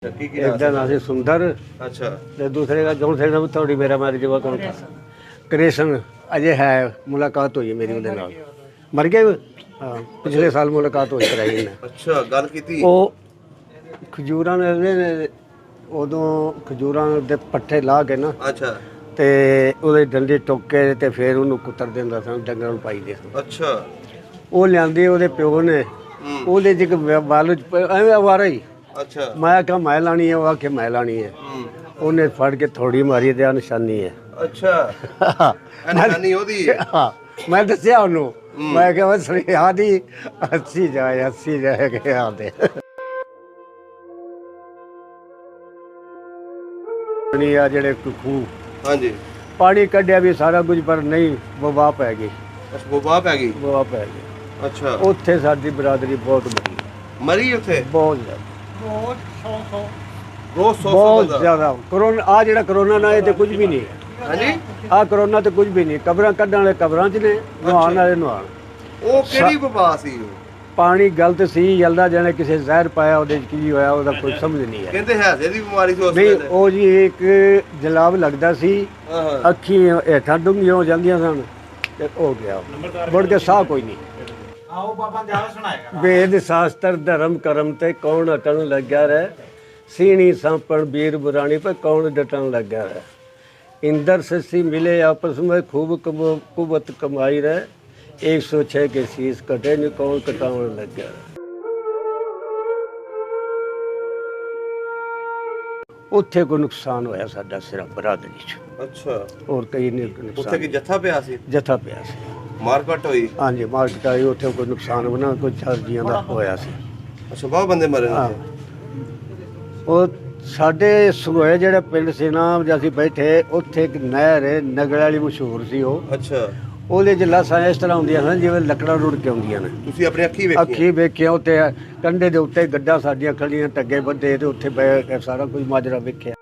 एक का नाम से सुंदर। अच्छा दूसरे का जौन थे थोड़ी मेरा मारी जब कौन था कृष्ण अजय है। मुलाकात हुई है मेरी ਉਹਦੇ ਨਾਲ मर गए। हाँ पिछले साल मुलाकात होई कराई ने। अच्छा गल कीती ਉਹ ਖਜੂਰਾਂ ਨੇ ਉਦੋਂ ਖਜੂਰਾਂ ਦੇ ਪੱਠੇ ਲਾ ਕੇ ਨਾ अच्छा ਤੇ ਉਹਦੇ ਡੰਡੇ ਟੁੱਕ ਕੇ ਤੇ ਫਿਰ ਉਹਨੂੰ ਕੁੱਤਰ ਦਿੰਦਾ ਸੀ ਡੰਗਰਾਂ ਨੂੰ ਪਾਈ ਦੇ। अच्छा ਉਹ ਲਿਆਂਦੀ ਉਹਦੇ ਪਿਓ ਨੇ ਉਹਦੇ ਚ ਬਾਲੂ ਐਵੇਂ ਆਵਾਰਾ ਹੀ। अच्छा ਮੈਂ ਕਿਹਾ ਮੈਂ ਲਾਣੀ ਹੈ ਉਹ ਆਖੇ ਮੈਂ ਲਾਣੀ ਹੈ। ਉਹਨੇ ਫੜ ਕੇ ਥੋੜੀ ਮਾਰੀ ਤੇ ਆ ਨਿਸ਼ਾਨੀ ਹੈ। अच्छा ਨਿਸ਼ਾਨੀ ਉਹਦੀ ਹੈ। ਹਾਂ ਮੈਂ ਦੱਸਿਆ ਉਹਨੂੰ ਮੈਂ ਕਿਹਾ ਬਸ ਆਦੀ 80 ਜਾਏ ਕੇ ਆਦੇ ਨਹੀਂ ਆ ਜਿਹੜੇ ਖੂਹ ਹਾਂਜੀ ਪਾਣੀ ਕੱਢਿਆ ਵੀ ਸਾਰਾ ਕੁਝ ਪਰ ਨਹੀਂ ਵਬਾ ਪੈ ਗਈ। ਅੱਛਾ ਵਬਾ ਪੈ ਗਈ। ਵਬਾ ਪੈ ਗਈ। ਅੱਛਾ ਉੱਥੇ ਸਾਡੀ ਬਰਾਦਰੀ ਬਹੁਤ ਬੜੀ ਮਰੀ ਉੱਥੇ ਬਹੁਤ ਜ਼ਿਆਦਾ ਬਹੁਤ ਸੌ ਬਹੁਤ ਜ਼ਿਆਦਾ। ਕਰੋਨਾ ਆ ਜਿਹੜਾ ਕਰੋਨਾ ਨਾ ਇਹ ਤੇ ਕੁਝ ਵੀ ਨਹੀਂ। ਹਾਂਜੀ ਆ ਕਰੋਨਾ ਤੇ ਕੁਝ ਵੀ ਨਹੀਂ। ਕਬਰਾਂ ਕੱਢਣ ਵਾਲੇ ਕਬਰਾਂ 'ਚ ਨੇ ਨਹਾਉਣ ਵਾਲੇ ਨਹਾਉਣ। ਉਹ ਕਿਹੜੀ ਵਬਾ ਸੀ ਉਹ? ਪਾਣੀ ਗਲਤ ਸੀ ਜਲਦਾ ਜਾਣੇ ਕਿਸੇ ਜ਼ਹਿਰ ਪਾਇਆ ਉਹਦੇ 'ਚ ਕੀ ਹੋਇਆ ਉਹਦਾ ਕੋਈ ਸਮਝ ਨਹੀਂ ਹੈ। ਕਹਿੰਦੇ ਹੈਜ਼ੇ ਦੀ ਬਿਮਾਰੀ ਸੀ ਉਸ ਨਹੀਂ ਵੇਲੇ। ਉਹ ਜੀ ਇੱਕ ਜਲਾਬ ਲੱਗਦਾ ਸੀ ਹਾਂ ਅੱਖੀ ਹੇਠਾਂ ਡੂੰਘੀਆਂ ਹੋ ਜਾਂਦੀਆਂ ਸਨ ਤੇ ਹੋ ਗਿਆ ਮੁੜ ਕੇ ਸਾਹ ਕੋਈ ਨਹੀਂ। ਆਓ ਬਾਬਾ ਜਾਓ ਸੁਣਾਏਗਾ। ਵੇਦ ਸ਼ਾਸਤਰ ਧਰਮ ਕਰਮ ਤੇ ਕੌਣ ਅਟਣ ਲੱਗਿਆ ਰਹਿ ਸੀਣੀ ਸਾਂਪਣ ਵੀਰ ਬੁਰਾਣੀ ਪਰ ਕੌਣ ਡਟਣ ਲੱਗਿਆ ਰਹਿ इंदर सस्सी मिले आपस में खूब कुबत कमाई रहे 106 के शीश कटे नहीं कौन कटावन लग गया। ਉੱਥੇ ਕੋਈ ਨੁਕਸਾਨ ਹੋਇਆ ਸਾਡਾ ਸਿਰਫ ਬਰਾਦਰੀ 'ਚ ਅੱਛਾ ਹੋਰ ਕਈ ਨਹੀਂ ਉੱਥੇ ਨੁਕਸਾਨ। ਕੀ ਜੱਥਾ ਪਿਆ ਸੀ? ਜਥਾ ਪਿਆ ਸੀ। ਮਾਰਕਟ ਹੋਈ? ਹਾਂਜੀ ਮਾਰਕੀਟ ਆਈ ਉੱਥੇ ਕੋਈ ਨੁਕਸਾਨ ਬਣਾ ਕੋਈ ਸਰਜੀਆਂ ਦਾ ਹੋਇਆ ਸੀ। ਅੱਛਾ ਬਹੁਤ ਬੰਦੇ ਮਰੇ ਹਾਂ ਨੇ। ਉਹ ਸਾਡੇ ਸਗੋਏ ਜਿਹੜੇ ਪਿੰਡ ਸੀ ਨਾ ਅਸੀਂ ਬੈਠੇ ਉੱਥੇ ਇੱਕ ਨਹਿਰ ਹੈ ਨਗਰ ਵਾਲੀ ਮਸ਼ਹੂਰ ਸੀ ਉਹ। ਅੱਛਾ ਉਹਦੇ 'ਚ ਲਾਸਾਂ ਇਸ ਤਰ੍ਹਾਂ ਹੁੰਦੀਆਂ ਹਨ ਜਿਵੇਂ ਲੱਕੜਾਂ ਰੁੜ ਕੇ ਆਉਂਦੀਆਂ ਨੇ। ਤੁਸੀਂ ਆਪਣੀ ਅੱਖੀ ਵੇਖੀ? ਅੱਖੀ ਵੇਖਿਆ ਉੱਤੇ ਕੰਢੇ ਦੇ ਉੱਤੇ ਗੱਡਾ ਸਾਡੀਆਂ ਖੜੀਆਂ ਟੱਗੇ ਬੱਧੇ ਤੇ ਉੱਥੇ ਬਹਿ ਕੇ ਸਾਰਾ ਕੁਝ ਮਾਜਰਾ ਵੇਖਿਆ।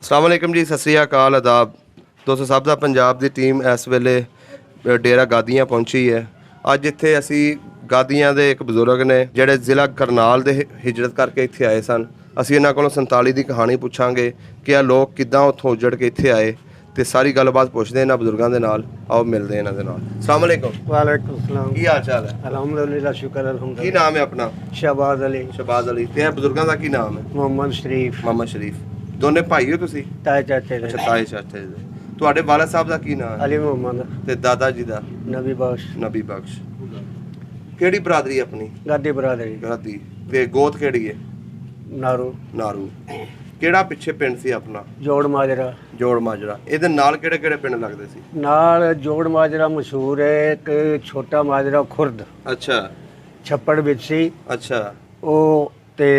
अस्सलाम वालेकुम जी, सत श्री अकाल, आदाब दोस्तों सब ਦਾ ਪੰਜਾਬ ਦੀ ਟੀਮ ਇਸ ਵੇਲੇ ਡੇਰਾ ਗਾਦੀਆਂ ਪਹੁੰਚੀ ਹੈ। ਅੱਜ ਇੱਥੇ ਅਸੀਂ ਗਾਦੀਆਂ ਦੇ ਇੱਕ ਬਜ਼ੁਰਗ ਨੇ ਜਿਹੜੇ ਜ਼ਿਲ੍ਹਾ ਕਰਨਾਲ ਦੇ ਹਿਜਰਤ ਕਰਕੇ ਇੱਥੇ ਆਏ ਸਨ। ਅਸੀਂ ਇਹਨਾਂ ਕੋਲੋਂ 47 ਦੀ ਕਹਾਣੀ ਪੁੱਛਾਂਗੇ ਕਿ ਇਹ ਲੋਕ ਕਿੱਦਾਂ ਉੱਥੋਂ ਉੱਜੜ ਕੇ ਇੱਥੇ ਆਏ ਤੇ ਸਾਰੀ ਗੱਲਬਾਤ ਪੁੱਛਦੇ ਇਹਨਾਂ ਬਜ਼ੁਰਗਾਂ ਦੇ ਨਾਲ। ਆਓ ਮਿਲਦੇ ਇਹਨਾਂ ਦੇ ਨਾਲ। अस्सलाम वालेकुम। ਵਾਲੇਕੁਮ ਸਲਾਮ। ਕੀ ਹਾਲ ਚਾਲ ਹੈ? ਅਲਹਮਦੁਲਿਲਾ ਸ਼ੁਕਰ ਕੀ ਅਲਹਮਦੁਲਿਲਾ। ਨਾਮ ਹੈ ਆਪਣਾ? ਸ਼ਹਬਾਜ਼ ਅਲੀ ਸ਼ਹਬਾਜ਼ ਅਲੀ। ਤੇ ਇਹ ਬਜ਼ੁਰਗਾਂ ਦਾ ਕੀ ਨਾਮ ਹੈ? ਮੁਹੰਮਦ ਸ਼ਰੀਫ ਮੁਹੰਮਦ ਸ਼ਰੀਫ। ਦੋਨੇ ਭਾਈ ਹੋ ਤੁਸੀਂ? ਤਾਏ ਚਾਚੇ ਦੇ ਅੱਛਾ ਤਾਏ ਚਾਚੇ ਦੇ। ਤੁਹਾਡੇ ਵਾਲਦ ਸਾਹਿਬ ਦਾ ਕੀ ਨਾਮ ਹੈ? ਅਲੀ ਮੁਹੰਮਦ ਤੇ ਦਾਦਾ ਜੀ ਦਾ? ਨਬੀ ਬਖਸ਼ ਨਬੀ ਬਖਸ਼। ਕਿਹੜੀ ਬਰਾਦਰੀ ਆਪਣੀ? ਗਾਦੀ ਬਰਾਦਰੀ ਗਾਦੀ। ਤੇ ਗੋਤ ਕਿਹੜੀ ਹੈ? ਨਾਰੂ ਨਾਰੂ। ਕਿਹੜਾ ਪਿੱਛੇ ਪਿੰਡ ਸੀ ਆਪਣਾ? ਜੋੜ ਮਾਜਰਾ। ਜੋੜ ਮਾਜਰਾ। ਇਹਦੇ ਨਾਲ ਕਿਹੜੇ ਕਿਹੜੇ ਪਿੰਡ ਲੱਗਦੇ ਸੀ? ਨਾਲ ਜੋੜ ਮਾਜਰਾ ਮਸ਼ਹੂਰ ਹੈ ਇੱਕ ਛੋਟਾ ਮਾਜਰਾ ਖੁਰਦ ਅੱਛਾ ਛੱਪੜ ਵਿੱਚ ਸੀ ਅੱਛਾ ਉਹ ਤੇ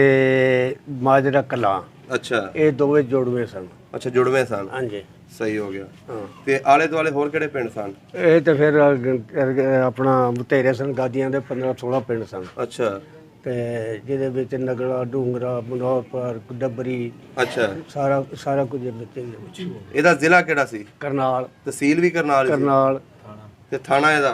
ਮਾਜਰਾ ਕਲਾਂ ਅੱਛਾ ਇਹ ਦੋਵੇਂ ਜੋੜਵੇਂ ਸਨ। ਅੱਛਾ ਜੁੜਵੇਂ ਸਨ। ਹਾਂਜੀ ਸਹੀ ਹੋ ਗਿਆ। ਹਾਂ ਤੇ ਆਲੇ ਦੁਆਲੇ ਹੋਰ ਕਿਹੜੇ ਪਿੰਡ ਸਨ? ਇਹ ਤੇ ਫਿਰ ਆਪਣਾ ਬਥੇਰੇ ਸਨ ਗਾਦੀਆਂ ਦੇ 15-16 ਪਿੰਡ ਸਨ ਅੱਛਾ ਤੇ ਜਿਹਦੇ ਵਿੱਚ ਨਗੜਾ ਡੂੰਗਰਾ ਮਨੋਹਰਪੁਰ ਡੱਬਰੀ ਅੱਛਾ ਸਾਰਾ ਕੁਝ ਵਿੱਚ ਹੀ ਵਿੱਚ ਇਹਦਾ ਜ਼ਿਲ੍ਹਾ ਕਿਹੜਾ ਸੀ? ਕਰਨਾਲ ਤਹਿਸੀਲ ਵੀ ਕਰਨਾਲ ਹੀ ਸੀ? ਕਰਨਾਲ ਤੇ ਥਾਣਾ ਇਹਦਾ?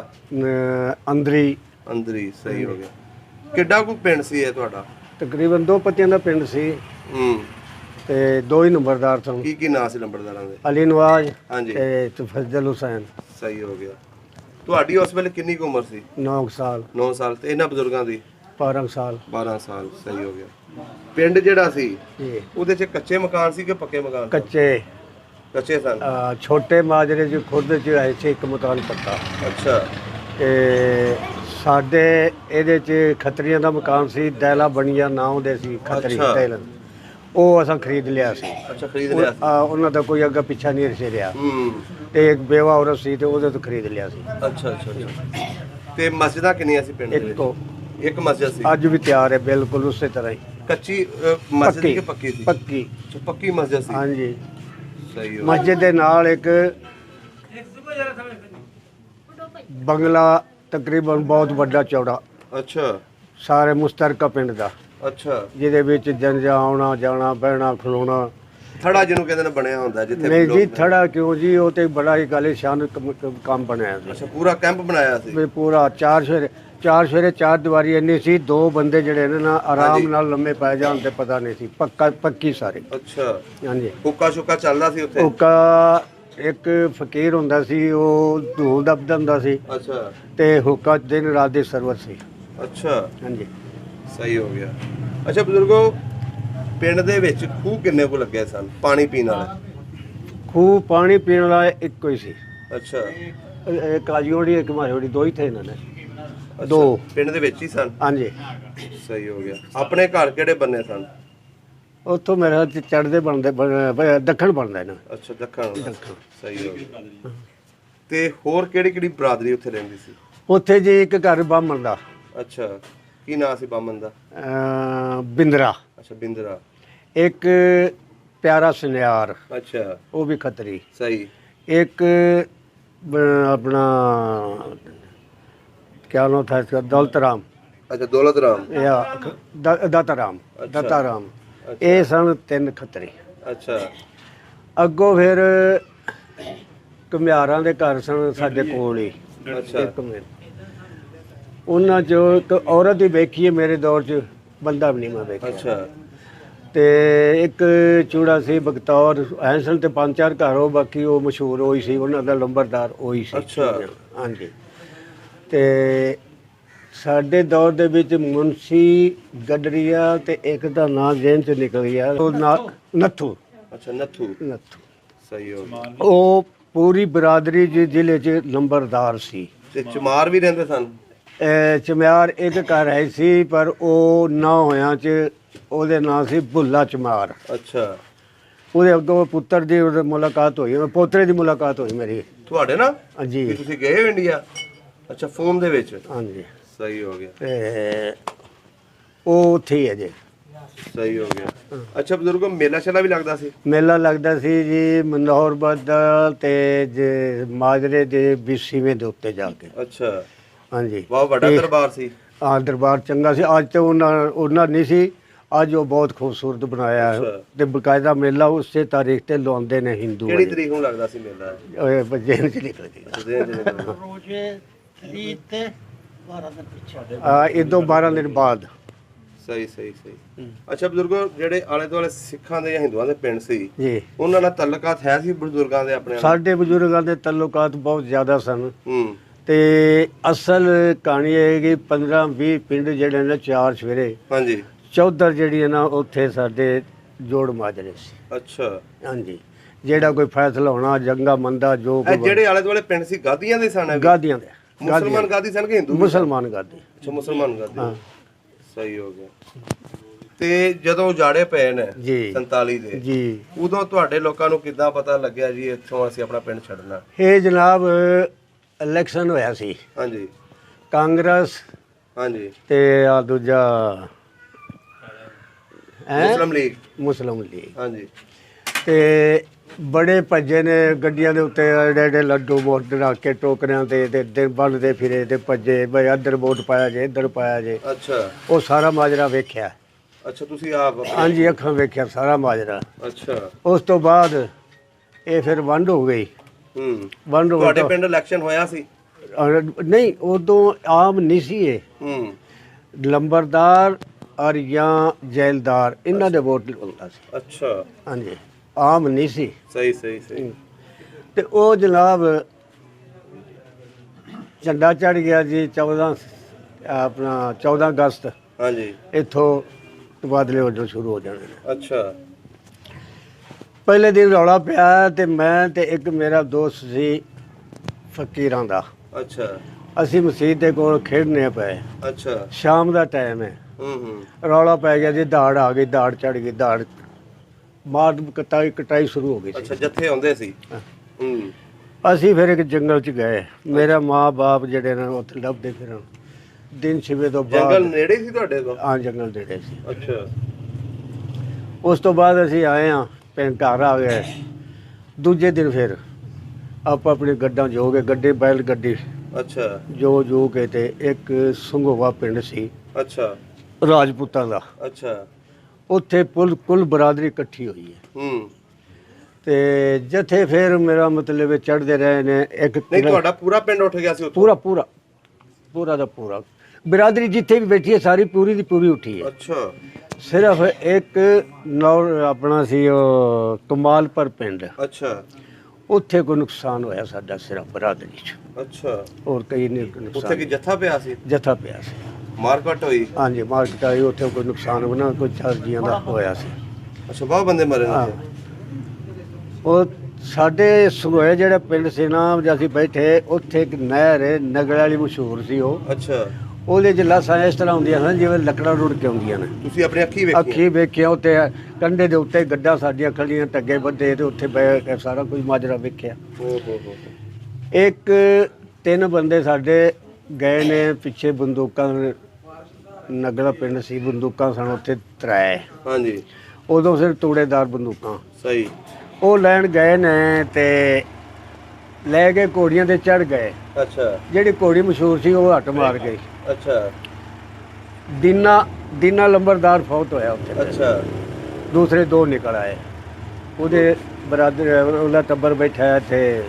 ਅੰਦਰੀ ਅੰਦਰੀ। ਸਹੀ ਹੋ ਗਿਆ। ਕਿੱਡਾ ਕੁ ਪਿੰਡ ਸੀ ਇਹ ਤੁਹਾਡਾ? ਤਕਰੀਬਨ 2 ਪੱਤੀਆਂ ਦਾ ਪਿੰਡ ਸੀ ਹੂੰ। ਤੇ 2 ਹੀ ਨੰਬਰਦਾਰ ਸਨ ਕੀ ਕੀ ਨਾਂ ਸੀ ਲੰਬੜਦਾਰਾਂ ਦੇ? ਅਲੀ ਨਵਾਜ਼ ਹਾਂਜੀ ਤੇ ਤਫਜ਼ਲ ਹੁਸੈਨ। ਸਹੀ ਹੋ ਗਿਆ। ਤੁਹਾਡੀ ਉਸ ਵੇਲੇ ਕਿੰਨੀ ਕੁ ਉਮਰ ਸੀ? 9 ਸਾਲ 9 ਸਾਲ। ਤੇ ਇਹਨਾਂ ਬਜ਼ੁਰਗਾਂ ਦੀ? 12 ਸਾਲ 12 ਸਾਲ। ਸਹੀ ਹੋ ਗਿਆ। ਪਿੰਡ ਜਿਹੜਾ ਸੀ ਜੀ ਉਹਦੇ 'ਚ ਕੱਚੇ ਮਕਾਨ ਸੀ ਕਿ ਪੱਕੇ ਮਕਾਨ ਸਨ? ਕੱਚੇ ਕੱਚੇ ਸਨ। ਛੋਟੇ ਮਾਜਰੇ ਚ ਖੁਰਦ ਚ ਆਏ ਸੀ ਇੱਕ ਮਕਾਨ ਪੱਕਾ ਅੱਛਾ ਤੇ ਸਾਡੇ ਇਹਦੇ ਚ ਖੱਤਰੀਆਂ ਦਾ ਮਕਾਨ ਸੀ ਦੈਲਾ ਬਣੀਆਂ ਨਾਂ ਉਹਦੇ ਸੀ ਖੱਤਰੀ ਅੱਛਾ। ਦੈਲਨ ਉਹ ਅਸਾਂ ਖਰੀਦ ਲਿਆ ਸੀ। ਅੱਛਾ ਖਰੀਦ ਲਿਆ ਸੀ। ਉਹਨਾਂ ਦਾ ਕੋਈ ਅੱਗਾ ਪਿੱਛਾ ਨਹੀਂ ਰਸੇ ਰਿਹਾ ਹੂੰ। ਤੇ ਇੱਕ ਬੇਵਾ ਔਰਤ ਸੀ ਤੇ ਉਹਦੇ ਤੋਂ ਖਰੀਦ ਲਿਆ ਸੀ। ਅੱਛਾ ਅੱਛਾ ਅੱਛਾ। ਤੇ ਮਸਜਿਦਾਂ ਕਿੰਨੀਆਂ ਸੀ ਪਿੰਡ ਦੇ ਇੱਕ ਵਿੱਚ? ਤੋਂ ਇੱਕ ਮਸਜਿਦ ਸੀ। ਅੱਜ ਵੀ ਤਿਆਰ ਹੈ ਬਿਲਕੁਲ ਉਸੇ ਤਰ੍ਹਾਂ ਹੀ। ਕੱਚੀ ਮਸਜਿਦ ਕਿ ਪੱਕੀ ਸੀ? ਪੱਕੀ ਅੱਛਾ, ਪੱਕੀ ਮਸਜਿਦ ਸੀ। ਹਾਂਜੀ। ਸਹੀ ਹੋ। ਮਸਜਿਦ ਦੇ ਨਾਲ ਇੱਕ ਬੰਗਲਾ ਤਕਰੀਬਨ ਬਹੁਤ ਵੱਡਾ ਚੌੜਾ ਅੱਛਾ ਸਾਰੇ ਮੁਸ਼ਤਰਕਾ ਪਿੰਡ ਦਾ ਅੱਛਾ ਜਿਹਦੇ ਵਿੱਚ ਜੰਜਾ ਆਉਣਾ ਜਾਣਾ ਬਹਿਣਾ ਖਲੋਣਾ। ਥੜਾ ਜਿਹਨੂੰ ਕਹਿੰਦੇ ਨੇ ਬਣਿਆ ਹੁੰਦਾ ਜਿੱਥੇ ਨਹੀਂ ਜੀ ਲੋਕ- ਥੜਾ ਕਿਉਂ ਜੀ, ਉਹ ਤੇ ਬੜਾ ਹੀ ਗਾਲੀਸ਼ਾਨ ਕੰਮ ਬਣਿਆ ਸੀ। ਅੱਛਾ ਪੂਰਾ ਕੈਂਪ ਬਣਾਇਆ ਸੀ। ਵੀ ਪੂਰਾ ਚਾਰ ਸਵੇਰੇ ਚਾਰ ਦੀਵਾਰੀ ਇੰਨੀ ਸੀ, ਦੋ ਬੰਦੇ ਜਿਹੜੇ ਨੇ ਨਾ ਆਰਾਮ ਨਾਲ ਲੰਮੇ ਪੈ ਜਾਣ ਤੇ ਪਤਾ ਨਹੀਂ ਸੀ। ਪੱਕੀ ਸਾਰੇ। ਅੱਛਾ ਹਾਂਜੀ। ਹੁੱਕਾ ਸ਼ੁੱਕਾ ਚੱਲਦਾ ਸੀ ਉੱਥੇ। ਹੁੱਕਾ ਇੱਕ ਫਕੀਰ ਹੁੰਦਾ ਸੀ, ਉਹ ਧੂਲ ਦੱਬਦਾ ਹੁੰਦਾ ਸੀ ਅੱਛਾ ਤੇ ਹੁੱਕਾ ਦਿਨ ਰਾਤ ਦੀ ਸਰਵਤ ਸੀ। ਅੱਛਾ ਹਾਂਜੀ। ਸਹੀ ਹੋ ਗਿਆ। ਅੱਛਾ ਬਜ਼ੁਰਗੋ, ਪਿੰਡ ਦੇ ਵਿੱਚ ਖੂਹ ਕਿੰਨੇ ਕੁ ਲੱਗੇ ਸਨ ਪਾਣੀ ਪੀਣ ਵਾਲੇ? ਖੂਹ ਪਾਣੀ ਪੀਣ ਵਾਲਾ ਇੱਕੋ ਹੀ ਸੀ। ਅੱਛਾ ਇੱਕ ਆਜੋੜੀ ਇੱਕ ਮਾਜੋੜੀ, ਦੋ ਹੀ ਥੇ ਇਹਨਾਂ ਨੇ। ਅੱਛਾ, ਦੋ। ਪਿੰਡ ਦੇ ਵਿੱਚ ਹੀ ਸਨ। ਹਾਂਜੀ। ਸਹੀ ਹੋ ਗਿਆ। ਆਪਣੇ ਘਰ ਕਿਹੜੇ ਬੰਨੇ ਸਨ? ਉੱਥੋਂ ਮੇਰੇ ਖਿਆਲ ਚ ਚੜ੍ਹਦੇ ਦੱਖਣ ਬਣਦਾ ਇਹਨਾਂ। ਅੱਛਾ ਦੱਖਣ। ਸਹੀ ਹੋ ਗਿਆ। ਤੇ ਹੋਰ ਕਿਹੜੀ ਕਿਹੜੀ ਬਰਾਦਰੀ ਉੱਥੇ ਰਹਿੰਦੀ ਸੀ? ਉੱਥੇ ਜੀ ਇੱਕ ਘਰ ਬਾਹਮਣ ਦਾ। ਅੱਛਾ ਕੀ ਨਾਂ ਸੀ ਬਾਮਨ ਦਾ? ਬਿੰਦਰਾ। ਅੱਛਾ ਬਿੰਦਰਾ। ਇੱਕ ਪਿਆਰਾ ਸੁਨਿਆਰ, ਅੱਛਾ ਉਹ ਵੀ ਖੱਤਰੀ। ਸਹੀ। ਇੱਕ अपना क्या नाम था इसका, दौलत राम ਅੱਛਾ ਦੌਲਤ ਰਾਮ। या दाता राम। दाता राम। ਅੱਛਾ। ਇਹ ਸਨ ਤਿੰਨ ਖੱਤਰੀ। ਅੱਛਾ ਅੱਗੋਂ ਫਿਰ ਘੁਮਿਆਰਾਂ ਦੇ ਘਰ ਸਨ ਸਾਡੇ ਕੋਲ ਹੀ। ਅੱਛਾ ਇੱਕ ਮਿੰਟ, ਉਹਨਾਂ ਚੋਂ ਇੱਕ ਔਰਤ ਹੀ ਵੇਖੀ ਹੈ ਮੇਰੇ ਦੌਰ 'ਚ, ਬੰਦਾ ਵੀ ਨਹੀਂ ਮੈਂ ਵੇਖਿਆ। ਅੱਛਾ ਤੇ ਇੱਕ ਚੂੜਾ ਸੀ ਬਖਤੌਰ ਐਸਨ ਤੇ ਪੰਜ ਚਾਰ ਘਰ, ਉਹ ਬਾਕੀ ਉਹ ਮਸ਼ਹੂਰ ਹੋਈ ਸੀ, ਉਹਨਾਂ ਦਾ ਲੰਬਰਦਾਰ ਉਹੀ ਸੀ। ਅੱਛਾ। ਹਾਂਜੀ। ਤੇ ਸਾਡੇ ਦੌਰ ਦੇ ਵਿੱਚ ਮੁਨਸ਼ੀ ਗਡਰੀਆ ਤੇ ਇੱਕ ਦਾ ਨਾਂ ਜੇਨ ਚ ਨਿਕਲ ਗਿਆ, ਉਹ ਨੱਥੂ। ਅੱਛਾ ਨੱਥੂ। ਨੱਥੂ ਸਹੀ ਹੋ ਗਿਆ। ਉਹ ਪੂਰੀ ਬਰਾਦਰੀ ਜ਼ਿਲ੍ਹੇ 'ਚ ਨੰਬਰਦਾਰ ਸੀ। ਤੇ ਚਮਾਰ ਵੀ ਰਹਿੰਦੇ ਸਨ? ਚਮਿਆਰ ਇੱਕ ਘਰ ਹੈ ਸੀ, ਪਰ ਉਹ ਨਾ ਹੋਇਆਂ 'ਚ ਉਹਦੇ ਨਾਂ ਸੀ ਭੁੱਲਾ ਚਮਾਰ। ਅੱਛਾ ਉਹਦੇ ਅੱਗੋਂ ਪੁੱਤਰ ਦੀ ਉਹਦੇ ਮੁਲਾਕਾਤ ਹੋਈ, ਪੋਤਰੇ ਦੀ ਮੁਲਾਕਾਤ ਹੋਈ ਮੇਰੀ। ਤੁਹਾਡੇ ਨਾਲ? ਹਾਂਜੀ। ਕੀ ਤੁਸੀਂ ਗਏ ਹੋ ਇੰਡੀਆ? ਅੱਛਾ ਫੋਨ ਦੇ ਵਿੱਚ। ਹਾਂਜੀ। ਸਹੀ ਹੋ ਗਿਆ। ਤੇ ਉਹ ਉੱਥੇ ਹੀ ਹੈ ਜੀ। ਸਹੀ ਹੋ ਗਿਆ। ਅੱਛਾ ਬਜ਼ੁਰਗੋ, ਮੇਲਾ ਸ਼ੇਲਾ ਵੀ ਲੱਗਦਾ ਸੀ? ਮੇਲਾ ਲੱਗਦਾ ਸੀ ਜੀ ਮਨੋਹਰ ਬੱਦਲ ਤੇ ਮਾਜਰੇ ਦੇ ਵਿਸੀਵੇਂ ਦੇ ਉੱਤੇ ਜਾ ਕੇ। ਅੱਛਾ ਹਾਂਜੀ। ਬਹੁਤ ਵੱਡਾ ਦਰਬਾਰ ਸੀ। ਹਾਂ ਦਰਬਾਰ ਚੰਗਾ ਸੀ। ਅੱਜ ਤੇ ਉਹਨਾਂ ਨਹੀਂ ਸੀ, ਅੱਜ ਉਹ ਬਹੁਤ ਖੂਬਸੂਰਤ ਬਣਾਇਆ ਹੈ ਅੱਛਾ। ਤੇ ਬਕਾਇਦਾ ਮੇਲਾ ਉਸੇ ਤਾਰੀਖ ਤੇ ਲਾਉਂਦੇ ਨੇ ਹਿੰਦੂ। ਕਿਹੜੀ ਤਰੀਕ ਨੂੰ ਲੱਗਦਾ ਸੀ ਮੇਲਾ? ਬੱਜੇ ਚ ਨਿਕਲ ਗਈ। ਇਹ ਤੋਂ 12 ਦਿਨ ਬਾਅਦ। ਸਹੀ ਸਹੀ ਸਹੀ। ਅੱਛਾ ਬਜ਼ੁਰਗੋ, ਜਿਹੜੇ ਆਲੇ ਦੁਆਲੇ ਸਿੱਖਾਂ ਦੇ ਜਾਂ ਹਿੰਦੂਆਂ ਦੇ ਪਿੰਡ ਸੀ, ਜੀ ਉਹਨਾਂ ਨਾਲ ਤਾਲੁਕਾਤ ਹੈ ਸੀ ਬਜ਼ੁਰਗਾਂ ਦੇ ਆਪਣੇ ਨਾਲ? ਸਾਡੇ ਬਜ਼ੁਰਗਾਂ ਦੇ ਤਾਲੁਕਾਤ ਬਹੁਤ ਜ਼ਿਆਦਾ ਸਨ। ਹੂੰ ਤੇ ਅਸਲ ਕਹਾਣੀ ਇਹ ਹੈ ਕਿ 15-20 ਪਿੰਡ ਜਿਹੜੇ ਨੇ ਚਾਰ ਸਵੇਰੇ ਹਾਂਜੀ। ਚੌਧਰ ਜਿਹੜੀਆਂ ਨਾ ਉੱਥੇ ਸਾਡੇ ਜੋੜ ਮਾਜਰੇ ਸੀ। ਅੱਛਾ ਹਾਂਜੀ। ਜਿਹੜਾ ਕੋਈ ਫੈਸਲਾ ਹੋਣਾ ਜੰਗਾ ਮੰਦਾ ਜੋ ਇਹ ਜਿਹੜੇ ਆਲੇ ਦੁਆਲੇ ਪਿੰਡ ਸੀ ਗਾਦੀਆਂ ਦੇ ਸਨ? ਗਾਦੀਆਂ ਦੇ। ਮੁਸਲਮਾਨ ਗਾਦੀ ਸਨ ਕਿ ਹਿੰਦੂ? ਮੁਸਲਮਾਨ ਗਾਦੀ। ਅੱਛਾ ਮੁਸਲਮਾਨ ਗਾਦੀ। ਸਹੀ ਹੋ ਗਿਆ। ਤੇ ਜਦੋਂ ਉਜਾੜੇ ਪਏ ਨੇ ਜੀ 47 ਦੇ, ਜੀ, ਉਦੋਂ ਤੁਹਾਡੇ ਲੋਕਾਂ ਨੂੰ ਕਿੱਦਾਂ ਪਤਾ ਲੱਗਿਆ ਜੀ ਇੱਥੋਂ ਅਸੀਂ ਆਪਣਾ ਪਿੰਡ ਛੱਡਣਾ? ਇਹ ਜਨਾਬ ਇਲੈਕਸ਼ਨ ਹੋਇਆ ਸੀ, ਹਾਂਜੀ ਕਾਂਗਰਸ ਹਾਂਜੀ। ਤੇ ਆ ਦੂਜਾ ਮੁਸਲਿਮ ਲੀਗ। ਮੁਸਲਿਮ ਲੀਗ। ਹਾਂਜੀ ਤੇ ਬੜੇ ਭੱਜੇ ਨੇ ਗੱਡੀਆਂ ਦੇ ਉੱਤੇ, ਐਡੇ ਐਡੇ ਲੱਡੂ ਵੋਟ ਰੱਖ ਕੇ ਟੋਕਰਿਆਂ ਤੇ ਦਿਨ ਬੰਨਦੇ ਫਿਰੇ ਤੇ ਭੱਜੇ ਬਈ ਇੱਧਰ ਵੋਟ ਪਾਇਆ ਜੇ ਇੱਧਰ ਪਾਇਆ ਜੇ। ਅੱਛਾ ਉਹ ਸਾਰਾ ਮਾਜਰਾ ਵੇਖਿਆ। ਅੱਛਾ ਤੁਸੀਂ ਆਪ? ਹਾਂਜੀ ਅੱਖਾਂ ਵੇਖਿਆ ਸਾਰਾ ਮਾਜਰਾ। ਅੱਛਾ। ਉਸ ਤੋਂ ਬਾਅਦ ਇਹ ਫਿਰ ਵੰਡ ਹੋ ਗਈ। ਵੰਡ ਹੋ ਤੁਹਾਡੇ ਪਿੰਡ ਇਲੈਕਸ਼ਨ ਹੋਇਆ ਸੀ? ਨਹੀਂ, ਉਦੋਂ ਆਮ ਨਹੀਂ ਸੀ ਇਹ। ਲੰਬਰਦਾਰ ਔਰ ਜਾਂ ਜੈਲਦਾਰ ਇਹਨਾਂ ਦੇ ਵੋਟ ਹੁੰਦਾ ਸੀ। ਅੱਛਾ ਹਾਂਜੀ, ਆਮ ਨਹੀਂ ਸੀ। ਸਹੀ ਸਹੀ ਸਹੀ। ਤੇ ਉਹ ਜਨਾਬ ਝੰਡਾ ਚੜ ਗਿਆ ਜੀ 14 ਅਗਸਤ। ਹਾਂਜੀ। ਇੱਥੋਂ ਤਬਾਦਲੇ ਹੋਣੇ ਸ਼ੁਰੂ ਹੋ ਜਾਣੇ ਨੇ। ਅੱਛਾ ਪਹਿਲੇ ਦਿਨ ਰੌਲਾ ਪਿਆ ਤੇ ਮੈਂ ਤੇ ਇੱਕ ਮੇਰਾ ਦੋਸਤ ਸੀ ਫਕੀਰਾਂ ਦਾ, ਅੱਛਾ ਅਸੀਂ ਮਸਜਿਦ ਦੇ ਕੋਲ ਖੇਡਨੇ ਪਏ। ਅੱਛਾ। ਸ਼ਾਮ ਦਾ ਟਾਈਮ ਹੈ। ਹੂੰ। ਰੌਲਾ ਪੈ ਗਿਆ ਜੀ, ਦਾੜ ਆ ਗਈ, ਦਾੜ ਚੜ ਗਈ, ਦਾੜ ਮਾਰ ਕਟਾਈ ਸ਼ੁਰੂ ਹੋ ਗਈ ਸੀ। ਅੱਛਾ ਜੱਥੇ ਆਉਂਦੇ ਸੀ। ਅਸੀਂ ਫਿਰ ਇੱਕ ਜੰਗਲ 'ਚ ਗਏ। ਮੇਰਾ ਮਾਂ-ਬਾਪ ਜਿਹੜੇ ਨੇ ਉੱਥੇ ਲੱਭਦੇ ਫਿਰਨ। ਦਿਨ ਛਿਵੇ ਤੋਂ ਬਾਅਦ। ਜੰਗਲ ਨੇੜੇ ਸੀ ਤੁਹਾਡੇ ਕੋਲ? ਹਾਂ ਜੰਗਲ ਨੇੜੇ ਸੀ। ਅੱਛਾ। ਉਸ ਤੋਂ ਬਾਅਦ ਅਸੀਂ ਆਏ ਹਾਂ, ਪਿੰਡ ਘਰ ਆ ਗਏ। ਦੂਜੇ ਦਿਨ ਫਿਰ ਆਪਾਂ ਆਪਣੀ ਗੱਡਾਂ 'ਚ ਹੋ ਗਏ, ਗੱਡੀ ਬੈਲ ਗੱਡੀ ਅੱਛਾ। ਜੋ ਕੇ ਤੇ ਇੱਕ ਸੰਘੋਵਾ ਪਿੰਡ ਸੀ। ਅੱਛਾ। ਰਾਜਪੂਤਾਂ ਦਾ। ਅੱਛਾ। ਉੱਥੇ ਕੁੱਲ ਬਰਾਦਰੀ ਇਕੱਠੀ ਹੋਈ ਹੈ ਹੂੰ। ਤੇ ਜਿੱਥੇ ਫਿਰ ਮੇਰਾ ਮਤਲਬ ਚੜ੍ਹਦੇ ਰਹੇ ਨੇ ਇੱਕ ਨਹੀਂ ਤੁਹਾਡਾ ਪੂਰਾ ਪਿੰਡ ਉੱਠ ਗਿਆ ਸੀ ਉੱਥੋਂ? ਪੂਰਾ ਦਾ ਪੂਰਾ ਬਰਾਦਰੀ ਜਿੱਥੇ ਵੀ ਬੈਠੀ ਹੈ ਸਾਰੀ ਪੂਰੀ ਦੀ ਪੂਰੀ ਉੱਠੀ ਹੈ। ਅੱਛਾ। ਸਿਰਫ ਇੱਕ ਆਪਣਾ ਸੀ ਉਹ ਕਮਾਲਪੁਰ ਪਿੰਡ, ਅੱਛਾ। ਉੱਥੇ ਕੋਈ ਨੁਕਸਾਨ ਹੋਇਆ ਸਾਡਾ ਸਿਰਫ ਬਰਾਦਰੀ 'ਚ। ਅੱਛਾ। ਹੋਰ ਕਈ ਨਹੀਂ ਉੱਥੇ ਨੁਕਸਾਨ। ਕੀ ਜੱਥਾ ਪਿਆ ਸੀ? ਜੱਥਾ ਪਿਆ ਸੀ। ਮਾਰਕਟ ਹੋਈ? ਹਾਂਜੀ ਮਾਰਕੀਟ ਆਈ, ਉੱਥੇ ਕੋਈ ਨੁਕਸਾਨ ਬਣਾ ਕੋਈ ਚਾਰਜੀਆਂ ਦਾ ਹੋਇਆ ਸੀ। ਅੱਛਾ, ਬਹੁਤ ਬੰਦੇ ਮਰੇ ਨੇ ਹਾਂ। ਉੱਥੇ? ਉਹ ਸਾਡੇ ਸਗੋਏ ਜਿਹੜੇ ਪਿੰਡ ਸੀ ਨਾ ਜੇ ਅਸੀਂ ਬੈਠੇ ਉੱਥੇ ਇੱਕ ਨਹਿਰ ਹੈ, ਨਗਰ ਵਾਲੀ ਮਸ਼ਹੂਰ ਸੀ ਉਹ। ਅੱਛਾ। ਉਹਦੇ 'ਚ ਲਾਸਾਂ ਇਸ ਤਰ੍ਹਾਂ ਹੁੰਦੀਆਂ ਹਨ ਜਿਵੇਂ ਲੱਕੜਾਂ ਰੁੜ ਕੇ ਆਉਂਦੀਆਂ ਨੇ। ਤੁਸੀਂ ਆਪਣੀ ਅੱਖੀ ਵੇਖੀ? ਅੱਖੀ ਵੇਖਿਆ ਉੱਤੇ ਕੰਢੇ ਦੇ ਉੱਤੇ ਗੱਡਾ ਸਾਡੀਆਂ ਖੜੀਆਂ ਟੱਗੇ ਬੱਧੇ ਤੇ ਉੱਥੇ ਬਹਿ ਕੇ ਸਾਰਾ ਕੁਝ ਮਾਜਰਾ ਵੇਖਿਆ। ਹੋ। ਇੱਕ 3 ਬੰਦੇ ਸਾਡੇ ਗਏ ਨੇ ਪਿੱਛੇ ਬੰਦੂਕਾਂ, ਨਗਲਾ ਪਿੰਡ ਸੀ, ਬੰਦੂਕਾਂ ਸਨ ਉੱਥੇ 3। ਹਾਂਜੀ। ਉਦੋਂ ਸਿਰ ਤੂੜੇਦਾਰ ਬੰਦੂਕਾਂ ਸਹੀ। ਉਹ ਲੈਣ ਗਏ ਨੇ ਤੇ ਲੈ ਕੇ ਘੋੜੀਆਂ ਤੇ ਚੜ ਗਏ। ਅੱਛਾ। ਜਿਹੜੀ ਘੋੜੀ ਮਸ਼ਹੂਰ ਸੀ ਉਹ ਹੱਟ ਮਾਰ ਗਈ। ਅੱਛਾ। ਦੀਨਾ ਲੰਬਰਦਾਰ ਫੌਤ ਹੋਇਆ ਉੱਥੇ। ਅੱਛਾ। ਦੂਸਰੇ 2 ਨਿਕਲ ਆਏ। ਉਹਦੇ ਬਰਾਦਰ ਉਹਦਾ ਟੱਬਰ ਬੈਠਾ ਇੱਥੇ